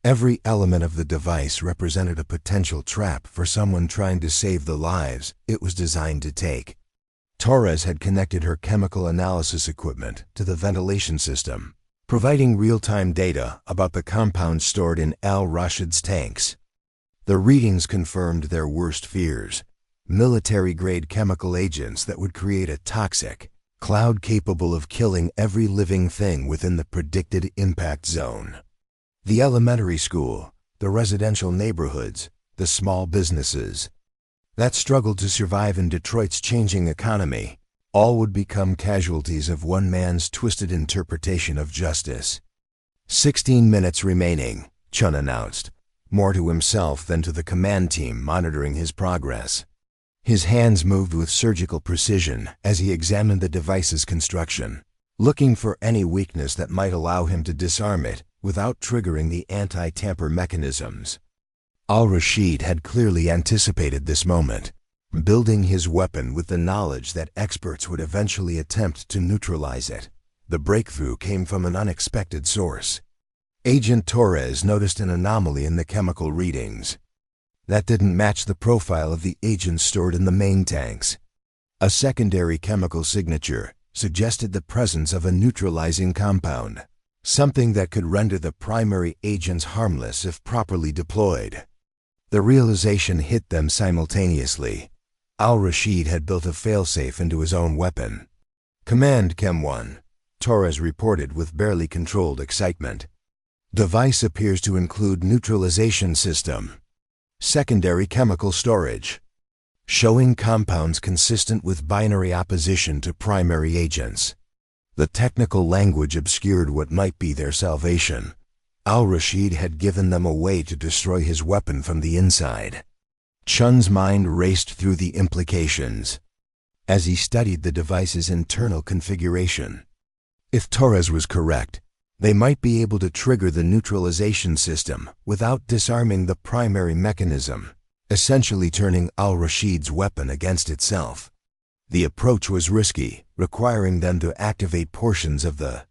Every element of the device represented a potential trap for someone trying to save the lives it was designed to take. Torres had connected her chemical analysis equipment to the ventilation system, providing real-time data about the compounds stored in al-Rashid's tanks. The readings confirmed their worst fears: military-grade chemical agents that would create a toxic cloud capable of killing every living thing within the predicted impact zone. The elementary school, the residential neighborhoods, the small businesses that struggled to survive in Detroit's changing economy, all would become casualties of one man's twisted interpretation of justice. 16 minutes remaining, Chun announced, more to himself than to the command team monitoring his progress. His hands moved with surgical precision as he examined the device's construction, looking for any weakness that might allow him to disarm it without triggering the anti-tamper mechanisms. Al-Rashid had clearly anticipated this moment, building his weapon with the knowledge that experts would eventually attempt to neutralize it. The breakthrough came from an unexpected source. Agent Torres noticed an anomaly in the chemical readings that didn't match the profile of the agents stored in the main tanks. A secondary chemical signature suggested the presence of a neutralizing compound, something that could render the primary agents harmless if properly deployed. The realization hit them simultaneously. Al-Rashid had built a failsafe into his own weapon. "Command, Chem 1, Torres reported with barely controlled excitement. "Device appears to include neutralization system. Secondary chemical storage. Showing compounds consistent with binary opposition to primary agents." The technical language obscured what might be their salvation. Al-Rashid had given them a way to destroy his weapon from the inside. Chun's mind raced through the implications as he studied the device's internal configuration. If Torres was correct, they might be able to trigger the neutralization system without disarming the primary mechanism, essentially turning al-Rashid's weapon against itself. The approach was risky, requiring them to activate portions of the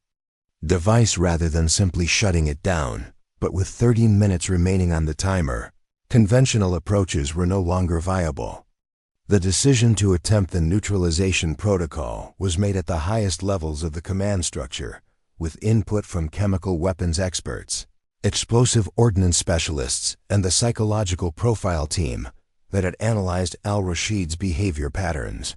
device rather than simply shutting it down. But with 13 minutes remaining on the timer, conventional approaches were no longer viable. The decision to attempt the neutralization protocol was made at the highest levels of the command structure, with input from chemical weapons experts, explosive ordnance specialists, and the psychological profile team that had analyzed al-Rashid's behavior patterns.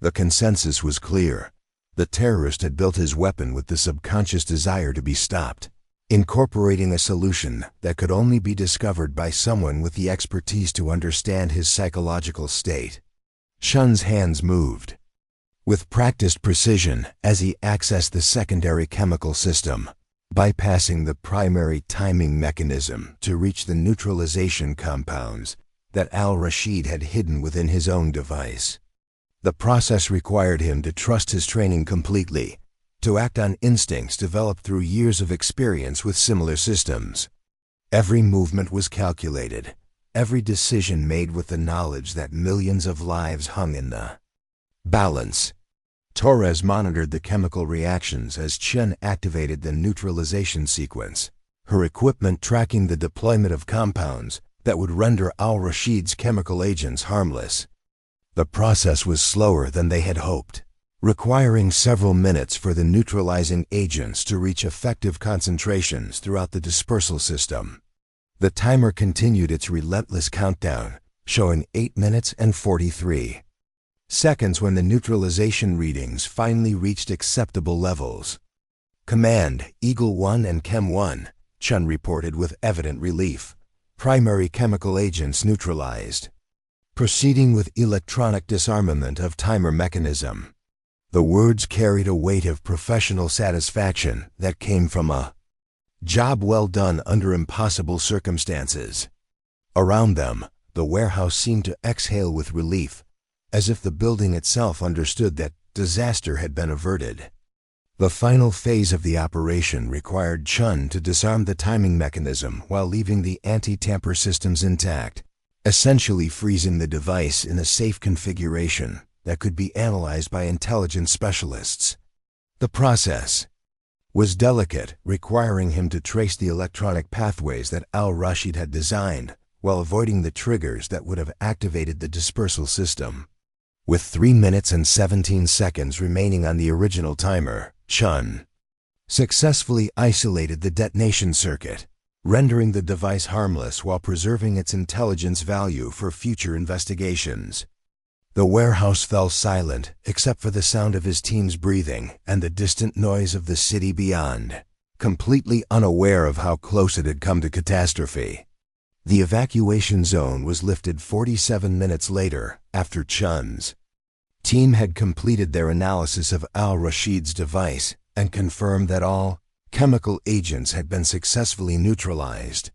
The consensus was clear. The terrorist had built his weapon with the subconscious desire to be stopped, incorporating a solution that could only be discovered by someone with the expertise to understand his psychological state. Chun's hands moved with practiced precision as he accessed the secondary chemical system, bypassing the primary timing mechanism to reach the neutralization compounds that al-Rashid had hidden within his own device. The process required him to trust his training completely, to act on instincts developed through years of experience with similar systems. Every movement was calculated, every decision made with the knowledge that millions of lives hung in the balance. Torres monitored the chemical reactions as Chen activated the neutralization sequence, her equipment tracking the deployment of compounds that would render al-Rashid's chemical agents harmless. The process was slower than they had hoped, requiring several minutes for the neutralizing agents to reach effective concentrations throughout the dispersal system. The timer continued its relentless countdown, showing 8 minutes and 43 seconds when the neutralization readings finally reached acceptable levels. "Command, Eagle 1 and Chem 1, Chun reported with evident relief. "Primary chemical agents neutralized. Proceeding with electronic disarmament of timer mechanism." The words carried a weight of professional satisfaction that came from a job well done under impossible circumstances. Around them, the warehouse seemed to exhale with relief, as if the building itself understood that disaster had been averted. The final phase of the operation required Chun to disarm the timing mechanism while leaving the anti-tamper systems intact, essentially freezing the device in a safe configuration that could be analyzed by intelligence specialists. The process was delicate, requiring him to trace the electronic pathways that al-Rashid had designed, while avoiding the triggers that would have activated the dispersal system. With 3 minutes and 17 seconds remaining on the original timer, Chun successfully isolated the detonation circuit, rendering the device harmless while preserving its intelligence value for future investigations. The warehouse fell silent except for the sound of his team's breathing and the distant noise of the city beyond, completely unaware of how close it had come to catastrophe. The evacuation zone was lifted 47 minutes later after Chun's team had completed their analysis of al-Rashid's device and confirmed that all chemical agents had been successfully neutralized.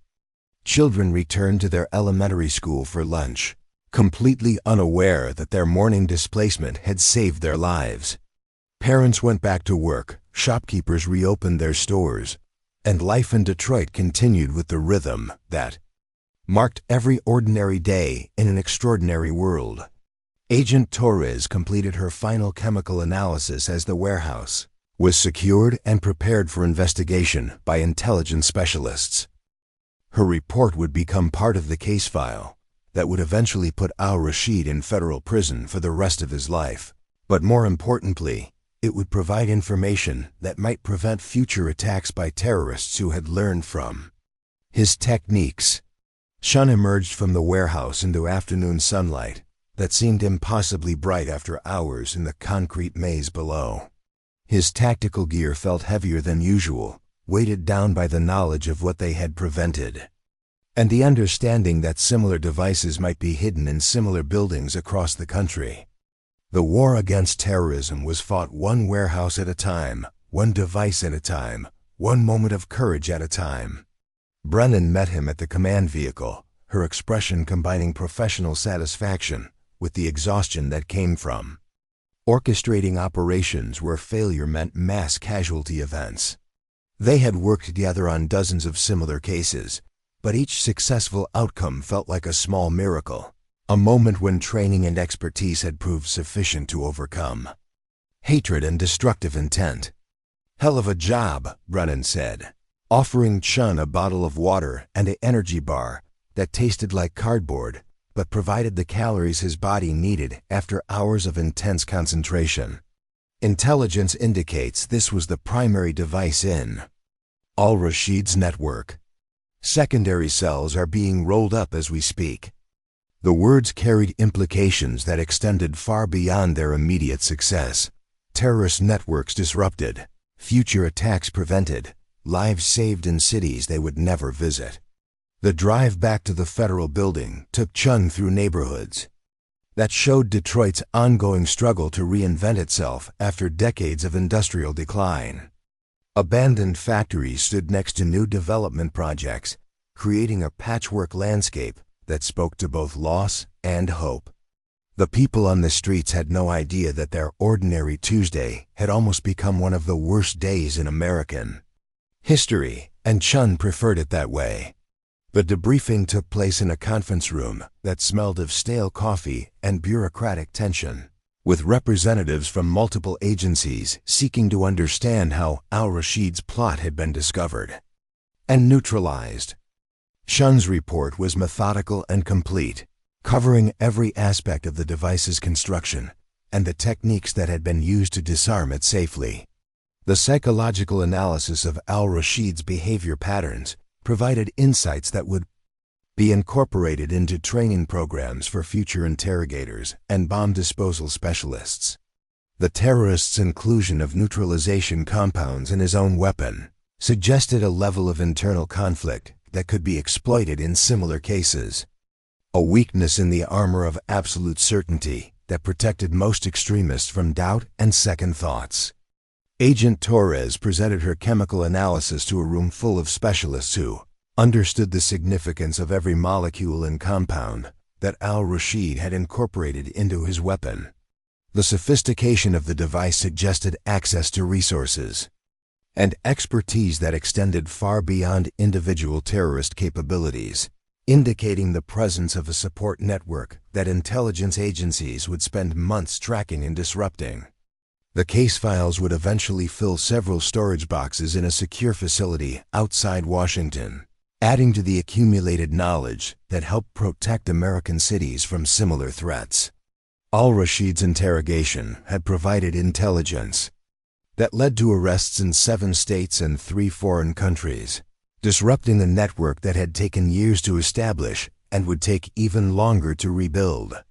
Children returned to their elementary school for lunch, completely unaware that their morning displacement had saved their lives. Parents went back to work, shopkeepers reopened their stores, and life in Detroit continued with the rhythm that marked every ordinary day in an extraordinary world. Agent Torres completed her final chemical analysis as the warehouse was secured and prepared for investigation by intelligence specialists. Her report would become part of the case file that would eventually put al-Rashid in federal prison for the rest of his life. But more importantly, it would provide information that might prevent future attacks by terrorists who had learned from his techniques. Chun emerged from the warehouse into afternoon sunlight that seemed impossibly bright after hours in the concrete maze below. His tactical gear felt heavier than usual, weighted down by the knowledge of what they had prevented, and the understanding that similar devices might be hidden in similar buildings across the country. The war against terrorism was fought one warehouse at a time, one device at a time, one moment of courage at a time. Brennan met him at the command vehicle, her expression combining professional satisfaction with the exhaustion that came from orchestrating operations where failure meant mass casualty events. They had worked together on dozens of similar cases, but each successful outcome felt like a small miracle, a moment when training and expertise had proved sufficient to overcome hatred and destructive intent. "Hell of a job," Brennan said, offering Chun a bottle of water and an energy bar that tasted like cardboard but provided the calories his body needed after hours of intense concentration. Intelligence indicates this was the primary device in al-Rashid's network. Secondary cells are being rolled up as we speak. The words carried implications that extended far beyond their immediate success. Terrorist networks disrupted, future attacks prevented, lives saved in cities they would never visit. The drive back to the federal building took Chun through neighborhoods that showed Detroit's ongoing struggle to reinvent itself after decades of industrial decline. Abandoned factories stood next to new development projects, creating a patchwork landscape that spoke to both loss and hope. The people on the streets had no idea that their ordinary Tuesday had almost become one of the worst days in American history, and Chun preferred it that way. The debriefing took place in a conference room that smelled of stale coffee and bureaucratic tension, with representatives from multiple agencies seeking to understand how al-Rashid's plot had been discovered and neutralized. Chun's report was methodical and complete, covering every aspect of the device's construction and the techniques that had been used to disarm it safely. The psychological analysis of al-Rashid's behavior patterns provided insights that would be incorporated into training programs for future interrogators and bomb disposal specialists. The terrorist's inclusion of neutralization compounds in his own weapon suggested a level of internal conflict that could be exploited in similar cases. A weakness in the armor of absolute certainty that protected most extremists from doubt and second thoughts. Agent Torres presented her chemical analysis to a room full of specialists who understood the significance of every molecule and compound that al-Rashid had incorporated into his weapon. The sophistication of the device suggested access to resources and expertise that extended far beyond individual terrorist capabilities, indicating the presence of a support network that intelligence agencies would spend months tracking and disrupting. The case files would eventually fill several storage boxes in a secure facility outside Washington, adding to the accumulated knowledge that helped protect American cities from similar threats. Al-Rashid's interrogation had provided intelligence that led to arrests in 7 states and 3 foreign countries, disrupting the network that had taken years to establish and would take even longer to rebuild.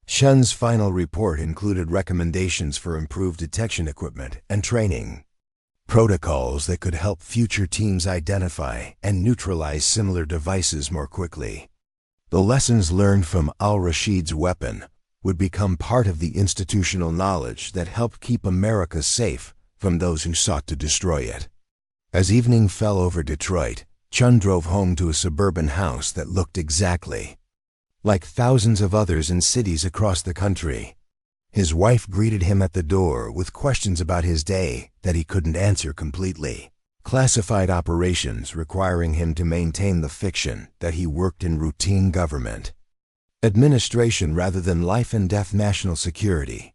Shun's final report included recommendations for improved detection equipment and training, protocols that could help future teams identify and neutralize similar devices more quickly. The lessons learned from al-Rashid's weapon would become part of the institutional knowledge that helped keep America safe from those who sought to destroy it. As evening fell over Detroit, Chun drove home to a suburban house that looked exactly like thousands of others in cities across the country. His wife greeted him at the door with questions about his day that he couldn't answer completely. Classified operations requiring him to maintain the fiction that he worked in routine government administration rather than life-and-death national security.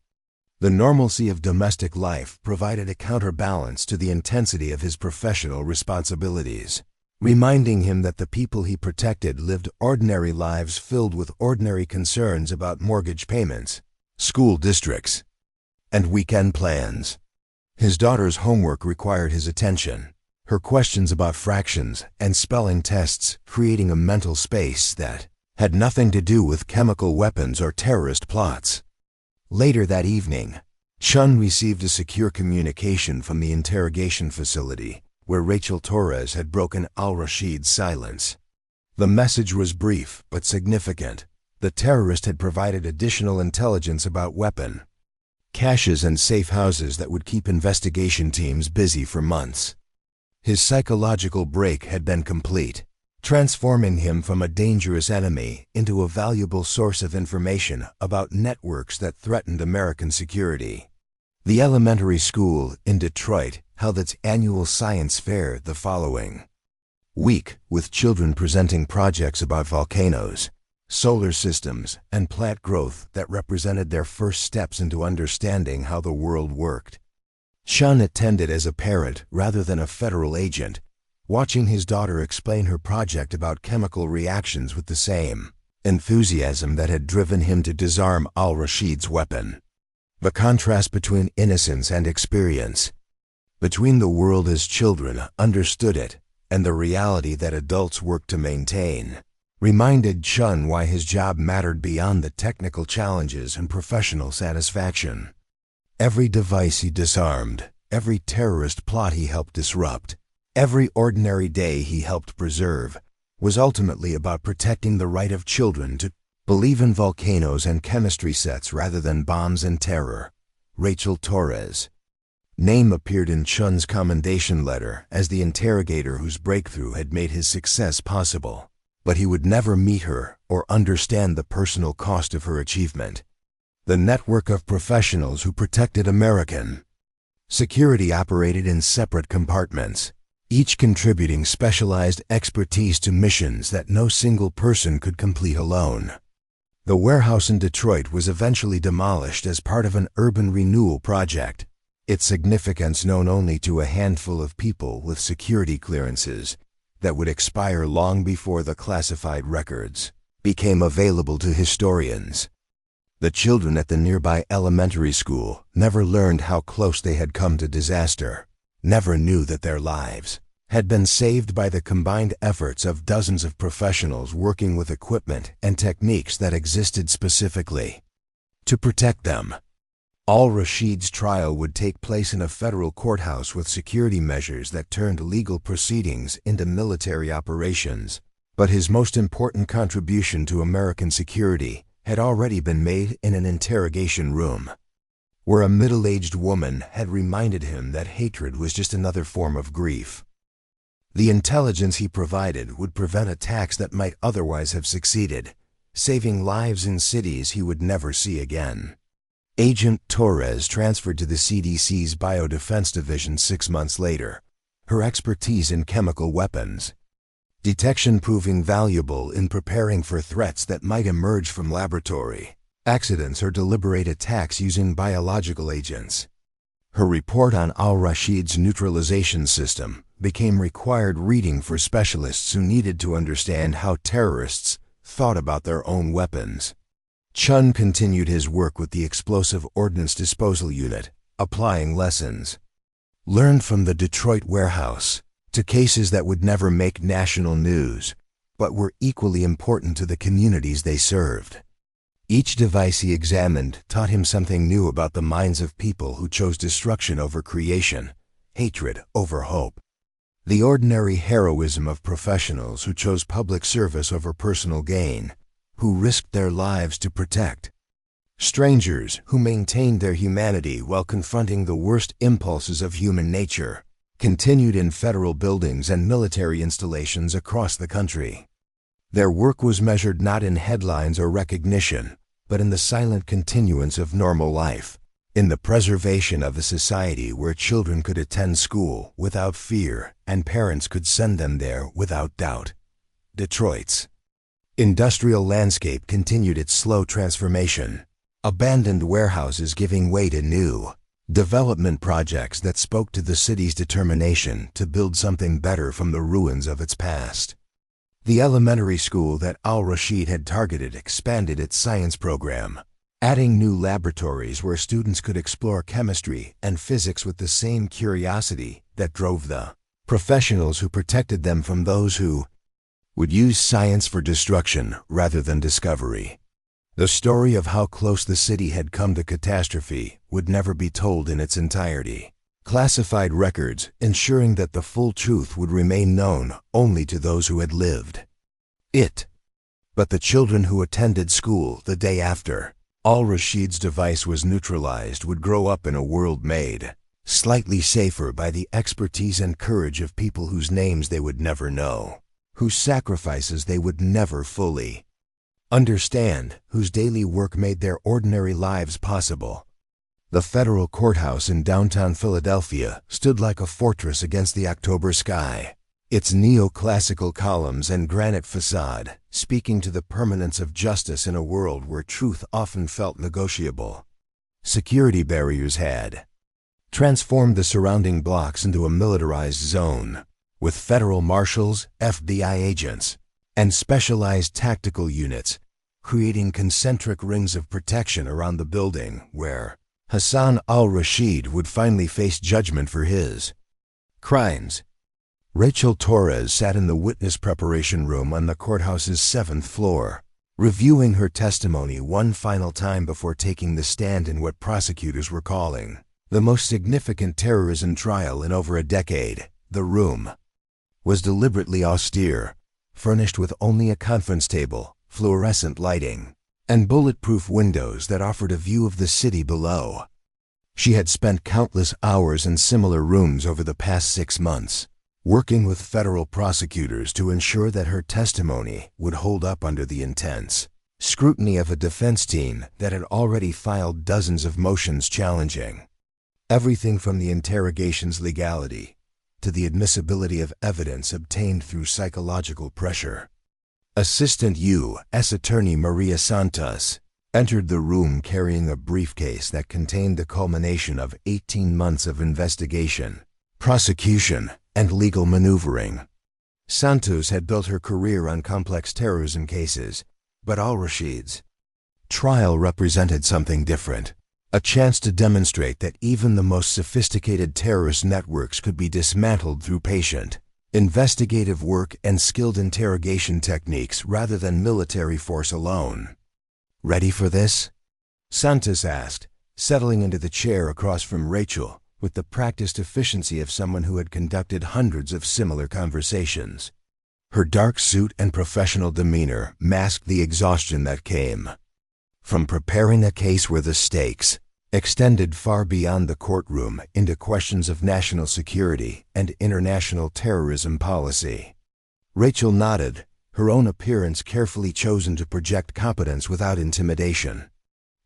The normalcy of domestic life provided a counterbalance to the intensity of his professional responsibilities, reminding him that the people he protected lived ordinary lives filled with ordinary concerns about mortgage payments, school districts, and weekend plans. His daughter's homework required his attention, her questions about fractions and spelling tests creating a mental space that had nothing to do with chemical weapons or terrorist plots. Later that evening, Chun received a secure communication from the interrogation facility where Rachel Torres had broken al-Rashid's silence. The message was brief but significant. The terrorist had provided additional intelligence about weapon caches and safe houses that would keep investigation teams busy for months. His psychological break had been complete, transforming him from a dangerous enemy into a valuable source of information about networks that threatened American security. The elementary school in Detroit held its annual science fair the following week, with children presenting projects about volcanoes, solar systems, and plant growth that represented their first steps into understanding how the world worked. Chun attended as a parent rather than a federal agent, watching his daughter explain her project about chemical reactions with the same enthusiasm that had driven him to disarm al-Rashid's weapon. The contrast between innocence and experience, between the world as children understood it and the reality that adults worked to maintain, reminded Chun why his job mattered beyond the technical challenges and professional satisfaction. Every device he disarmed, every terrorist plot he helped disrupt, every ordinary day he helped preserve, was ultimately about protecting the right of children to believe in volcanoes and chemistry sets rather than bombs and terror. Rachel Torres' name appeared in Chun's commendation letter as the interrogator whose breakthrough had made his success possible. But he would never meet her or understand the personal cost of her achievement. The network of professionals who protected American security operated in separate compartments, each contributing specialized expertise to missions that no single person could complete alone. The warehouse in Detroit was eventually demolished as part of an urban renewal project, its significance known only to a handful of people with security clearances that would expire long before the classified records became available to historians. The children at the nearby elementary school never learned how close they had come to disaster, never knew that their lives had been saved by the combined efforts of dozens of professionals working with equipment and techniques that existed specifically to protect them. Al-Rashid's trial would take place in a federal courthouse with security measures that turned legal proceedings into military operations. But his most important contribution to American security had already been made in an interrogation room, where a middle-aged woman had reminded him that hatred was just another form of grief. The intelligence he provided would prevent attacks that might otherwise have succeeded, saving lives in cities he would never see again. Agent Torres transferred to the CDC's Biodefense Division 6 months later, her expertise in chemical weapons detection proving valuable in preparing for threats that might emerge from laboratory accidents or deliberate attacks using biological agents. Her report on al-Rashid's neutralization system became required reading for specialists who needed to understand how terrorists thought about their own weapons. Chun continued his work with the Explosive Ordnance Disposal Unit, applying lessons learned from the Detroit warehouse to cases that would never make national news, but were equally important to the communities they served. Each device he examined taught him something new about the minds of people who chose destruction over creation, hatred over hope. The ordinary heroism of professionals who chose public service over personal gain, who risked their lives to protect. Strangers who maintained their humanity while confronting the worst impulses of human nature, continued in federal buildings and military installations across the country. Their work was measured not in headlines or recognition, but in the silent continuance of normal life, in the preservation of a society where children could attend school without fear and parents could send them there without doubt. Detroit's industrial landscape continued its slow transformation, abandoned warehouses giving way to new development projects that spoke to the city's determination to build something better from the ruins of its past. The elementary school that al-Rashid had targeted expanded its science program, adding new laboratories where students could explore chemistry and physics with the same curiosity that drove the professionals who protected them from those who would use science for destruction rather than discovery. The story of how close the city had come to catastrophe would never be told in its entirety. Classified records ensuring that the full truth would remain known only to those who had lived it. But the children who attended school the day after al-Rashid's device was neutralized would grow up in a world made slightly safer by the expertise and courage of people whose names they would never know, whose sacrifices they would never fully understand, whose daily work made their ordinary lives possible. The federal courthouse in downtown Philadelphia stood like a fortress against the October sky, its neoclassical columns and granite facade speaking to the permanence of justice in a world where truth often felt negotiable. Security barriers had transformed the surrounding blocks into a militarized zone, with federal marshals, FBI agents, and specialized tactical units, creating concentric rings of protection around the building where Hassan al-Rashid would finally face judgment for his crimes. Rachel Torres sat in the witness preparation room on the courthouse's 7th floor, reviewing her testimony one final time before taking the stand in what prosecutors were calling the most significant terrorism trial in over a decade. The room was deliberately austere, furnished with only a conference table, fluorescent lighting, and bulletproof windows that offered a view of the city below. She had spent countless hours in similar rooms over the past 6 months, working with federal prosecutors to ensure that her testimony would hold up under the intense scrutiny of a defense team that had already filed dozens of motions challenging everything from the interrogation's legality to the admissibility of evidence obtained through psychological pressure. Assistant U.S. Attorney Maria Santos entered the room carrying a briefcase that contained the culmination of 18 months of investigation, prosecution, and legal maneuvering. Santos had built her career on complex terrorism cases, But al-Rashid's trial represented something different. A chance to demonstrate that even the most sophisticated terrorist networks could be dismantled through patient, investigative work and skilled interrogation techniques rather than military force alone. "Ready for this?" Santos asked, settling into the chair across from Rachel with the practiced efficiency of someone who had conducted hundreds of similar conversations. Her dark suit and professional demeanor masked the exhaustion that came from preparing a case where the stakes extended far beyond the courtroom into questions of national security and international terrorism policy. Rachel nodded, her own appearance carefully chosen to project competence without intimidation.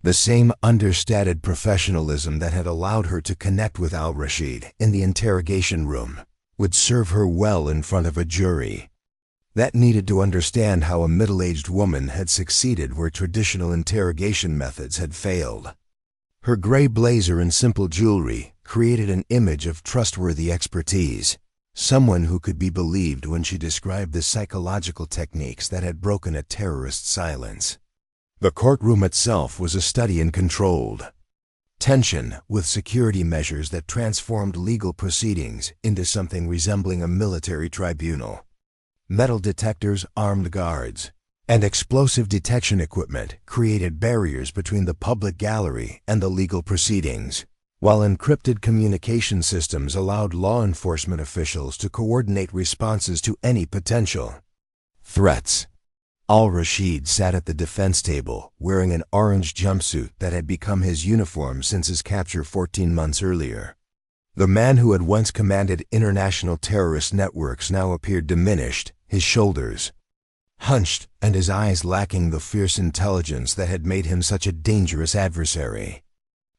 The same understated professionalism that had allowed her to connect with al-Rashid in the interrogation room would serve her well in front of a jury that needed to understand how a middle-aged woman had succeeded where traditional interrogation methods had failed. Her gray blazer and simple jewelry created an image of trustworthy expertise, someone who could be believed when she described the psychological techniques that had broken a terrorist's silence. The courtroom itself was a study in controlled tension, with security measures that transformed legal proceedings into something resembling a military tribunal. Metal detectors, armed guards, and explosive detection equipment created barriers between the public gallery and the legal proceedings, while encrypted communication systems allowed law enforcement officials to coordinate responses to any potential threats. Al-Rashid sat at the defense table wearing an orange jumpsuit that had become his uniform since his capture 14 months earlier. The man who had once commanded international terrorist networks now appeared diminished, his shoulders hunched and his eyes lacking the fierce intelligence that had made him such a dangerous adversary.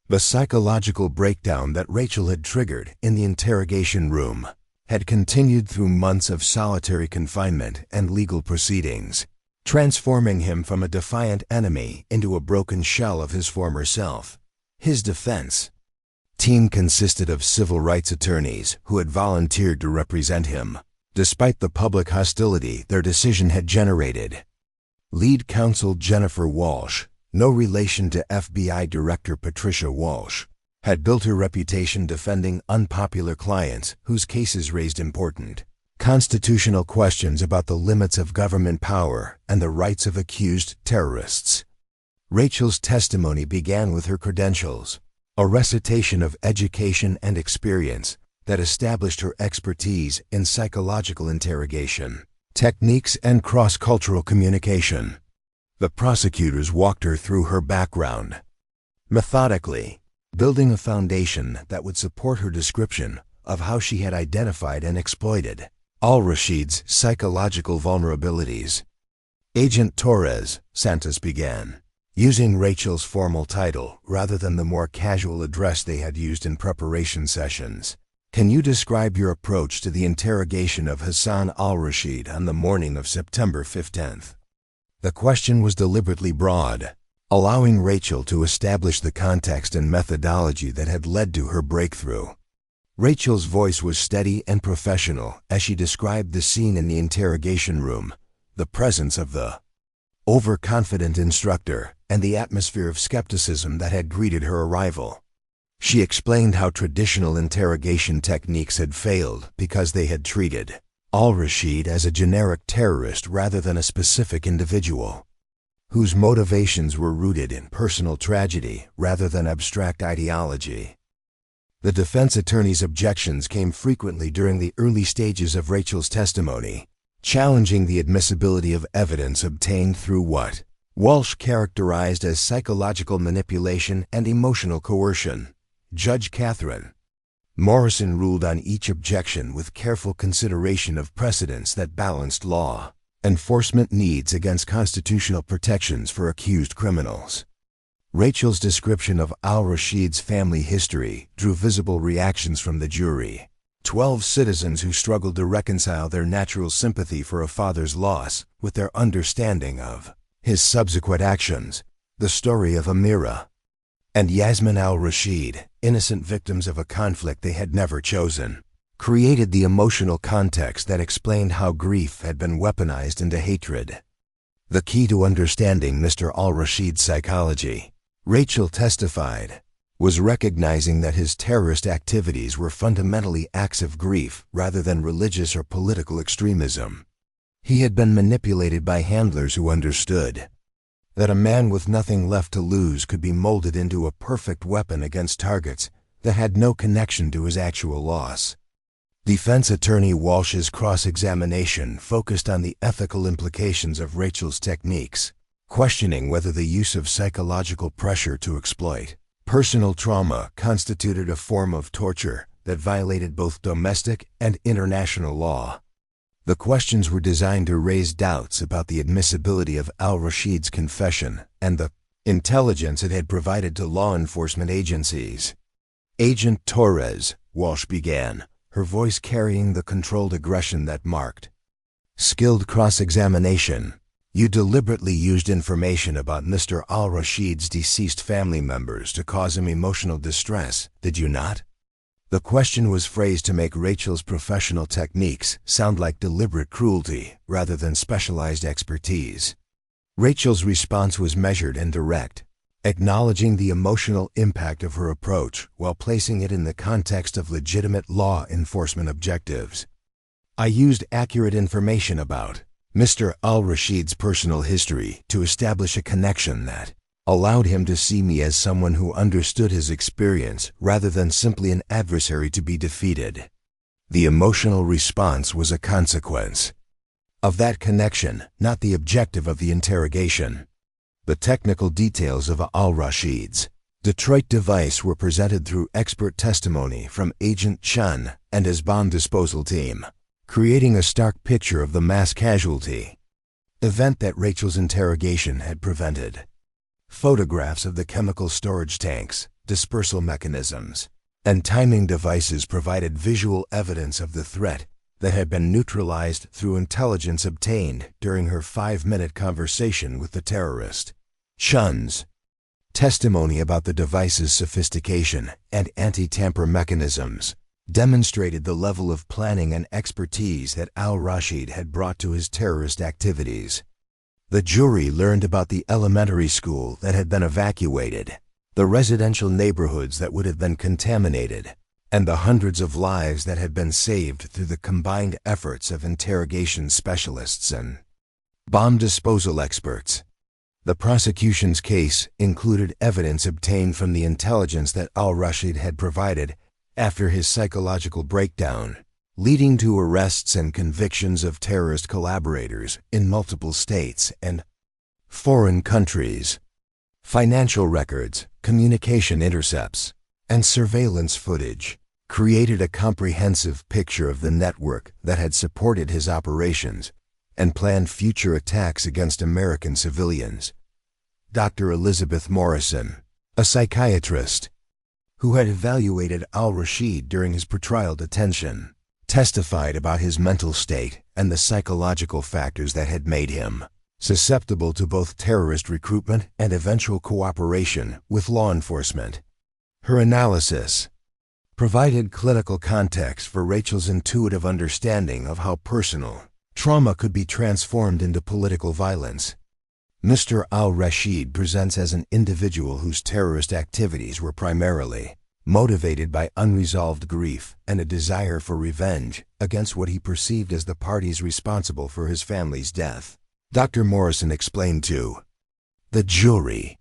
The psychological breakdown that Rachel had triggered in the interrogation room had continued through months of solitary confinement and legal proceedings, transforming him from a defiant enemy into a broken shell of his former self. His defense team consisted of civil rights attorneys who had volunteered to represent him, despite the public hostility their decision had generated. Lead counsel Jennifer Walsh, no relation to FBI Director Patricia Walsh, had built her reputation defending unpopular clients whose cases raised important constitutional questions about the limits of government power and the rights of accused terrorists. Rachel's testimony began with her credentials, a recitation of education and experience that established her expertise in psychological interrogation, techniques, and cross-cultural communication. The prosecutors walked her through her background, methodically, building a foundation that would support her description of how she had identified and exploited al-Rashid's psychological vulnerabilities. "Agent Torres," Santos began, using Rachel's formal title rather than the more casual address they had used in preparation sessions. "Can you describe your approach to the interrogation of Hassan al-Rashid on the morning of September 15th? The question was deliberately broad, allowing Rachel to establish the context and methodology that had led to her breakthrough. Rachel's voice was steady and professional as she described the scene in the interrogation room, the presence of the overconfident instructor, and the atmosphere of skepticism that had greeted her arrival. She explained how traditional interrogation techniques had failed because they had treated al-Rashid as a generic terrorist rather than a specific individual, whose motivations were rooted in personal tragedy rather than abstract ideology. The defense attorney's objections came frequently during the early stages of Rachel's testimony, challenging the admissibility of evidence obtained through what Walsh characterized as psychological manipulation and emotional coercion. Judge Catherine Morrison ruled on each objection with careful consideration of precedents that balanced law enforcement needs against constitutional protections for accused criminals. Rachel's description of al-Rashid's family history drew visible reactions from the jury. 12 citizens who struggled to reconcile their natural sympathy for a father's loss with their understanding of his subsequent actions. The story of Amira and Yasmin al-Rashid, innocent victims of a conflict they had never chosen, created the emotional context that explained how grief had been weaponized into hatred. The key to understanding Mr. al-Rashid's psychology, Rachel testified, was recognizing that his terrorist activities were fundamentally acts of grief rather than religious or political extremism. He had been manipulated by handlers who understood that a man with nothing left to lose could be molded into a perfect weapon against targets that had no connection to his actual loss. Defense attorney Walsh's cross-examination focused on the ethical implications of Rachel's techniques, questioning whether the use of psychological pressure to exploit personal trauma constituted a form of torture that violated both domestic and international law. The questions were designed to raise doubts about the admissibility of al-Rashid's confession and the intelligence it had provided to law enforcement agencies. Agent Torres, Walsh began, her voice carrying the controlled aggression that marked skilled cross-examination. You deliberately used information about Mr. al-Rashid's deceased family members to cause him emotional distress, did you not? The question was phrased to make Rachel's professional techniques sound like deliberate cruelty rather than specialized expertise. Rachel's response was measured and direct, acknowledging the emotional impact of her approach while placing it in the context of legitimate law enforcement objectives. I used accurate information about Mr. al-Rashid's personal history to establish a connection that allowed him to see me as someone who understood his experience rather than simply an adversary to be defeated. The emotional response was a consequence of that connection, not the objective of the interrogation. The technical details of al-Rashid's Detroit device were presented through expert testimony from Agent Chun and his bomb disposal team, creating a stark picture of the mass casualty event that Rachel's interrogation had prevented. Photographs of the chemical storage tanks, dispersal mechanisms, and timing devices provided visual evidence of the threat that had been neutralized through intelligence obtained during her 5-minute conversation with the terrorist. Chun's testimony about the device's sophistication and anti-tamper mechanisms demonstrated the level of planning and expertise that al-Rashid had brought to his terrorist activities. The jury learned about the elementary school that had been evacuated, the residential neighborhoods that would have been contaminated, and the hundreds of lives that had been saved through the combined efforts of interrogation specialists and bomb disposal experts. The prosecution's case included evidence obtained from the intelligence that al-Rashid had provided after his psychological breakdown, leading to arrests and convictions of terrorist collaborators in multiple states and foreign countries. Financial records, communication intercepts, and surveillance footage created a comprehensive picture of the network that had supported his operations and planned future attacks against American civilians. Dr. Elizabeth Morrison, a psychiatrist who had evaluated al-Rashid during his pretrial detention, testified about his mental state and the psychological factors that had made him susceptible to both terrorist recruitment and eventual cooperation with law enforcement. Her analysis provided clinical context for Rachel's intuitive understanding of how personal trauma could be transformed into political violence. Mr. al-Rashid presents as an individual whose terrorist activities were primarily motivated by unresolved grief and a desire for revenge against what he perceived as the parties responsible for his family's death. Dr. Morrison explained to the jury,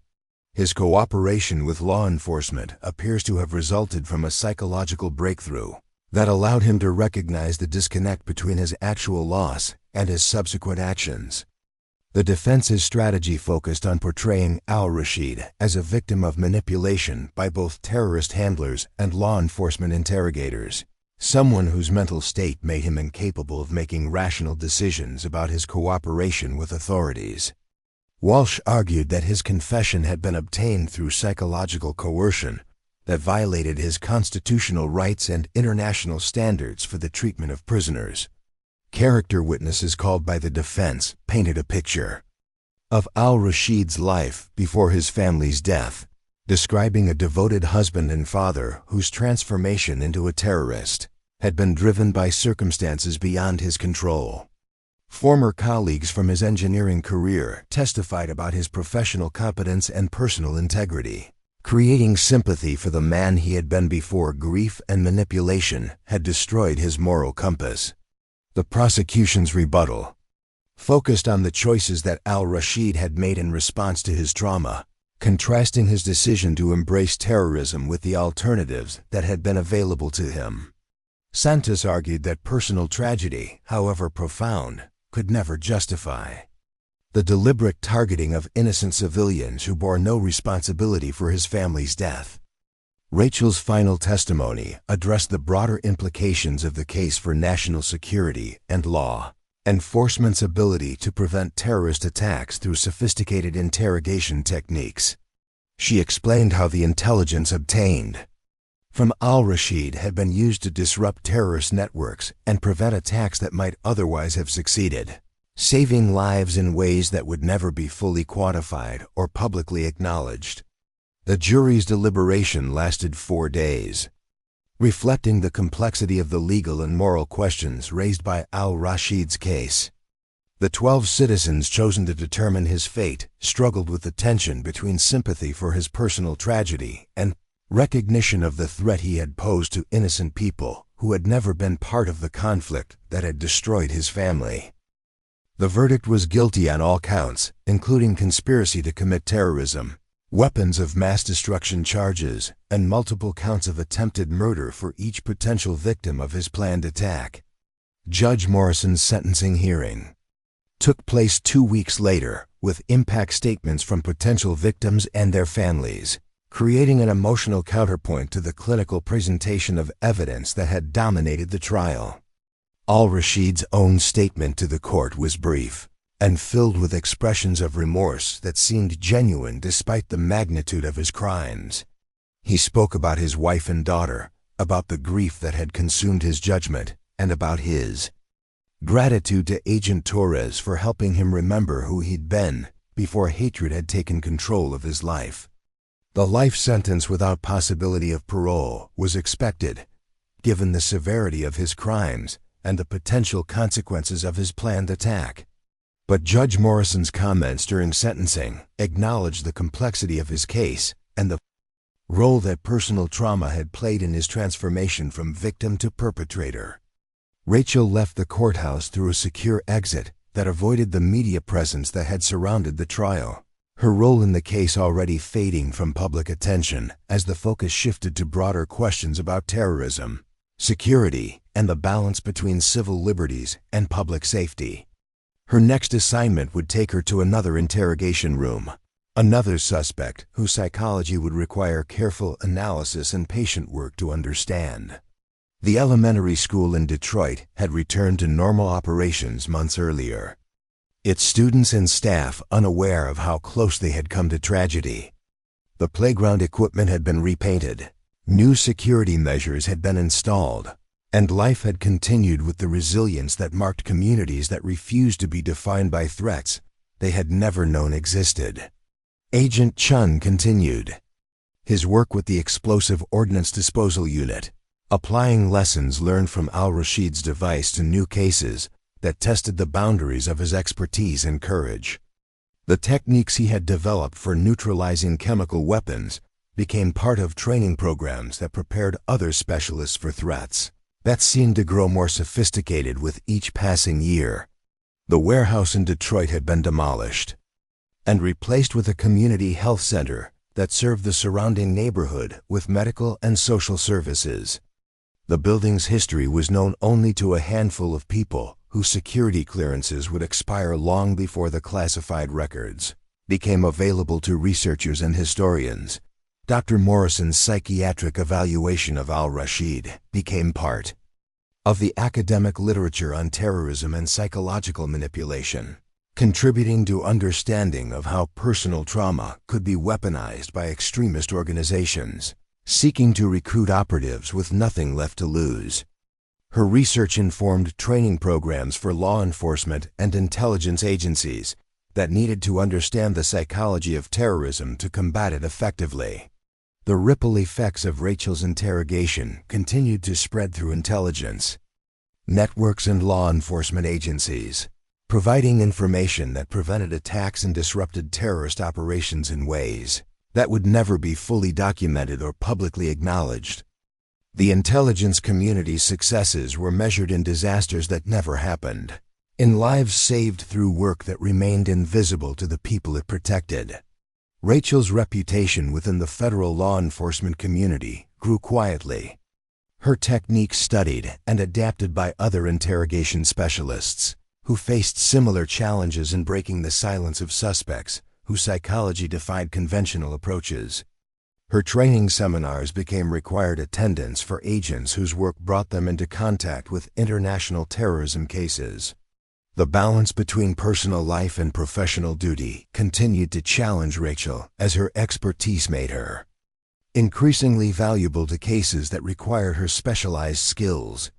his cooperation with law enforcement appears to have resulted from a psychological breakthrough that allowed him to recognize the disconnect between his actual loss and his subsequent actions. The defense's strategy focused on portraying al-Rashid as a victim of manipulation by both terrorist handlers and law enforcement interrogators, someone whose mental state made him incapable of making rational decisions about his cooperation with authorities. Walsh argued that his confession had been obtained through psychological coercion that violated his constitutional rights and international standards for the treatment of prisoners. Character witnesses called by the defense painted a picture of al-Rashid's life before his family's death, describing a devoted husband and father whose transformation into a terrorist had been driven by circumstances beyond his control. Former colleagues from his engineering career testified about his professional competence and personal integrity. Creating sympathy for the man he had been before grief and manipulation had destroyed his moral compass. The prosecution's rebuttal focused on the choices that al-Rashid had made in response to his trauma, contrasting his decision to embrace terrorism with the alternatives that had been available to him. Santos argued that personal tragedy, however profound, could never justify the deliberate targeting of innocent civilians who bore no responsibility for his family's death. Rachel's final testimony addressed the broader implications of the case for national security and law enforcement's ability to prevent terrorist attacks through sophisticated interrogation techniques. She explained how the intelligence obtained from al-Rashid had been used to disrupt terrorist networks and prevent attacks that might otherwise have succeeded, saving lives in ways that would never be fully quantified or publicly acknowledged. The jury's deliberation lasted 4 days, reflecting the complexity of the legal and moral questions raised by al-Rashid's case. The 12 citizens chosen to determine his fate struggled with the tension between sympathy for his personal tragedy and recognition of the threat he had posed to innocent people who had never been part of the conflict that had destroyed his family. The verdict was guilty on all counts, including conspiracy to commit terrorism, weapons of mass destruction charges, and multiple counts of attempted murder for each potential victim of his planned attack. Judge Morrison's sentencing hearing took place 2 weeks later, with impact statements from potential victims and their families, creating an emotional counterpoint to the clinical presentation of evidence that had dominated the trial. Al-Rashid's own statement to the court was brief and filled with expressions of remorse that seemed genuine despite the magnitude of his crimes. He spoke about his wife and daughter, about the grief that had consumed his judgment, and about his gratitude to Agent Torres for helping him remember who he'd been before hatred had taken control of his life. The life sentence without possibility of parole was expected, given the severity of his crimes and the potential consequences of his planned attack. But Judge Morrison's comments during sentencing acknowledged the complexity of his case and the role that personal trauma had played in his transformation from victim to perpetrator. Rachel left the courthouse through a secure exit that avoided the media presence that had surrounded the trial, her role in the case already fading from public attention as the focus shifted to broader questions about terrorism, security, and the balance between civil liberties and public safety. Her next assignment would take her to another interrogation room, another suspect whose psychology would require careful analysis and patient work to understand. The elementary school in Detroit had returned to normal operations months earlier, its students and staff unaware of how close they had come to tragedy. The playground equipment had been repainted, new security measures had been installed, and life had continued with the resilience that marked communities that refused to be defined by threats they had never known existed. Agent Chun continued his work with the Explosive Ordnance Disposal Unit, applying lessons learned from al-Rashid's device to new cases that tested the boundaries of his expertise and courage. The techniques he had developed for neutralizing chemical weapons became part of training programs that prepared other specialists for threats that seemed to grow more sophisticated with each passing year. The warehouse in Detroit had been demolished and replaced with a community health center that served the surrounding neighborhood with medical and social services. The building's history was known only to a handful of people whose security clearances would expire long before the classified records became available to researchers and historians. Dr. Morrison's psychiatric evaluation of al-Rashid became part of the academic literature on terrorism and psychological manipulation, contributing to understanding of how personal trauma could be weaponized by extremist organizations seeking to recruit operatives with nothing left to lose. Her research informed training programs for law enforcement and intelligence agencies that needed to understand the psychology of terrorism to combat it effectively. The ripple effects of Rachel's interrogation continued to spread through intelligence networks and law enforcement agencies, providing information that prevented attacks and disrupted terrorist operations in ways that would never be fully documented or publicly acknowledged. The intelligence community's successes were measured in disasters that never happened, in lives saved through work that remained invisible to the people it protected. Rachel's reputation within the federal law enforcement community grew quietly, her techniques studied and adapted by other interrogation specialists who faced similar challenges in breaking the silence of suspects whose psychology defied conventional approaches. Her training seminars became required attendance for agents whose work brought them into contact with international terrorism cases. The balance between personal life and professional duty continued to challenge Rachel as her expertise made her increasingly valuable to cases that required her specialized skills.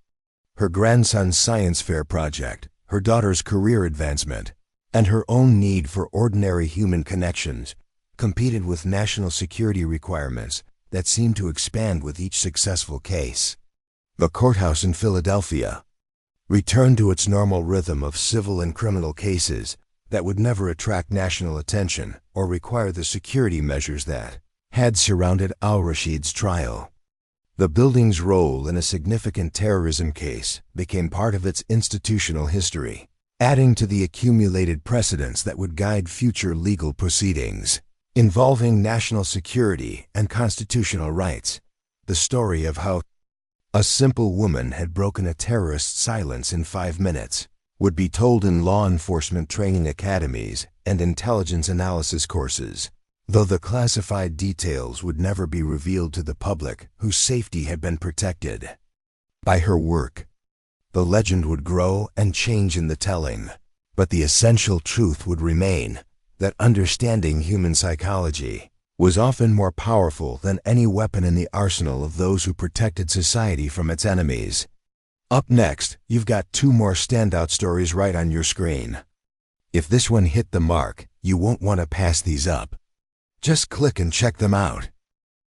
Her grandson's science fair project, her daughter's career advancement, and her own need for ordinary human connections competed with national security requirements that seemed to expand with each successful case. The courthouse in Philadelphia returned to its normal rhythm of civil and criminal cases that would never attract national attention or require the security measures that had surrounded al-Rashid's trial. The building's role in a significant terrorism case became part of its institutional history, adding to the accumulated precedents that would guide future legal proceedings involving national security and constitutional rights. The story of how a simple woman had broken a terrorist's silence in 5 minutes would be told in law enforcement training academies and intelligence analysis courses, though the classified details would never be revealed to the public whose safety had been protected. By her work, the legend would grow and change in the telling, but the essential truth would remain that understanding human psychology was often more powerful than any weapon in the arsenal of those who protected society from its enemies. Up next, you've got 2 more standout stories right on your screen. If this one hit the mark, you won't want to pass these up. Just click and check them out.